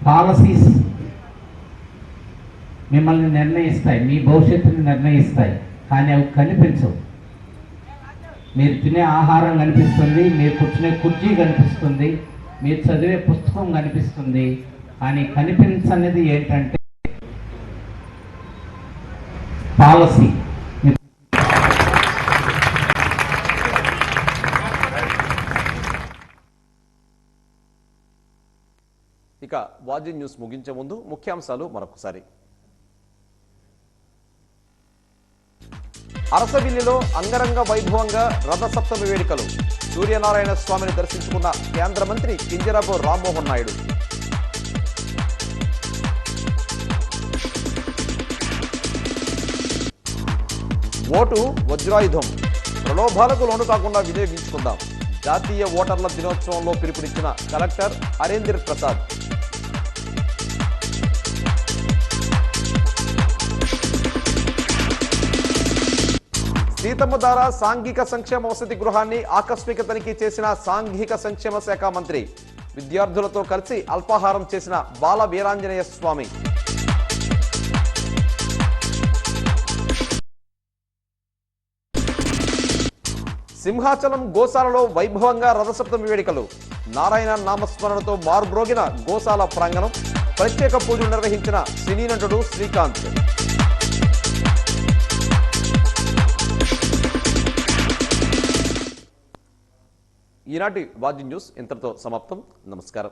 పాలసీస్ మిమ్మల్ని నిర్ణయిస్తాయి, మీ భవిష్యత్తుని నిర్ణయిస్తాయి, కానీ అవి కనిపించవు. మీరు తినే ఆహారం కనిపిస్తుంది, మీరు కూర్చునే కుర్చీ కనిపిస్తుంది, మీరు చదివే పుస్తకం కనిపిస్తుంది, కానీ కనిపించనిది ఏంటంటే పాలసీ. ఇక వాజీ న్యూస్ ముగించే ముందు ముఖ్యాంశాలు మరొకసారి. అరసవిల్లిలో అంగరంగ వైభవంగా రథసప్తమి వేడుకలు. సూర్యనారాయణ స్వామిని దర్శించుకున్న కేంద్ర మంత్రి కింజరాపు రామ్మోహన్ నాయుడు. ఓటు వజ్రాయుధం, ప్రలోభాలకు లోను కాకుండా వినియోగించుకుందాం. జాతీయ ఓటర్ల దినోత్సవంలో పిలుపునిచ్చిన కలెక్టర్ హరేంద్ర ప్రసాద్. సీతమ్మ ధార సాంఘిక సంక్షేమ వసతి గృహాన్ని ఆకస్మిక తనిఖీ చేసిన సాంఘిక సంక్షేమ శాఖ మంత్రి. విద్యార్థులతో కలిసి అల్పాహారం చేసిన బాల వీరాంజనేయ స్వామి. సింహాచలం గోశాలలో వైభవంగా రథసప్తమి వేడుకలు. నారాయణ నామస్మరణతో మారుబ్రోగిన గోశాల ప్రాంగణం. ప్రత్యేక పూజలు నిర్వహించిన సినీ నటుడు శ్రీకాంత్. ఈనాటి వాజీ న్యూస్ ఇంతటితో సమాప్తం. నమస్కారం.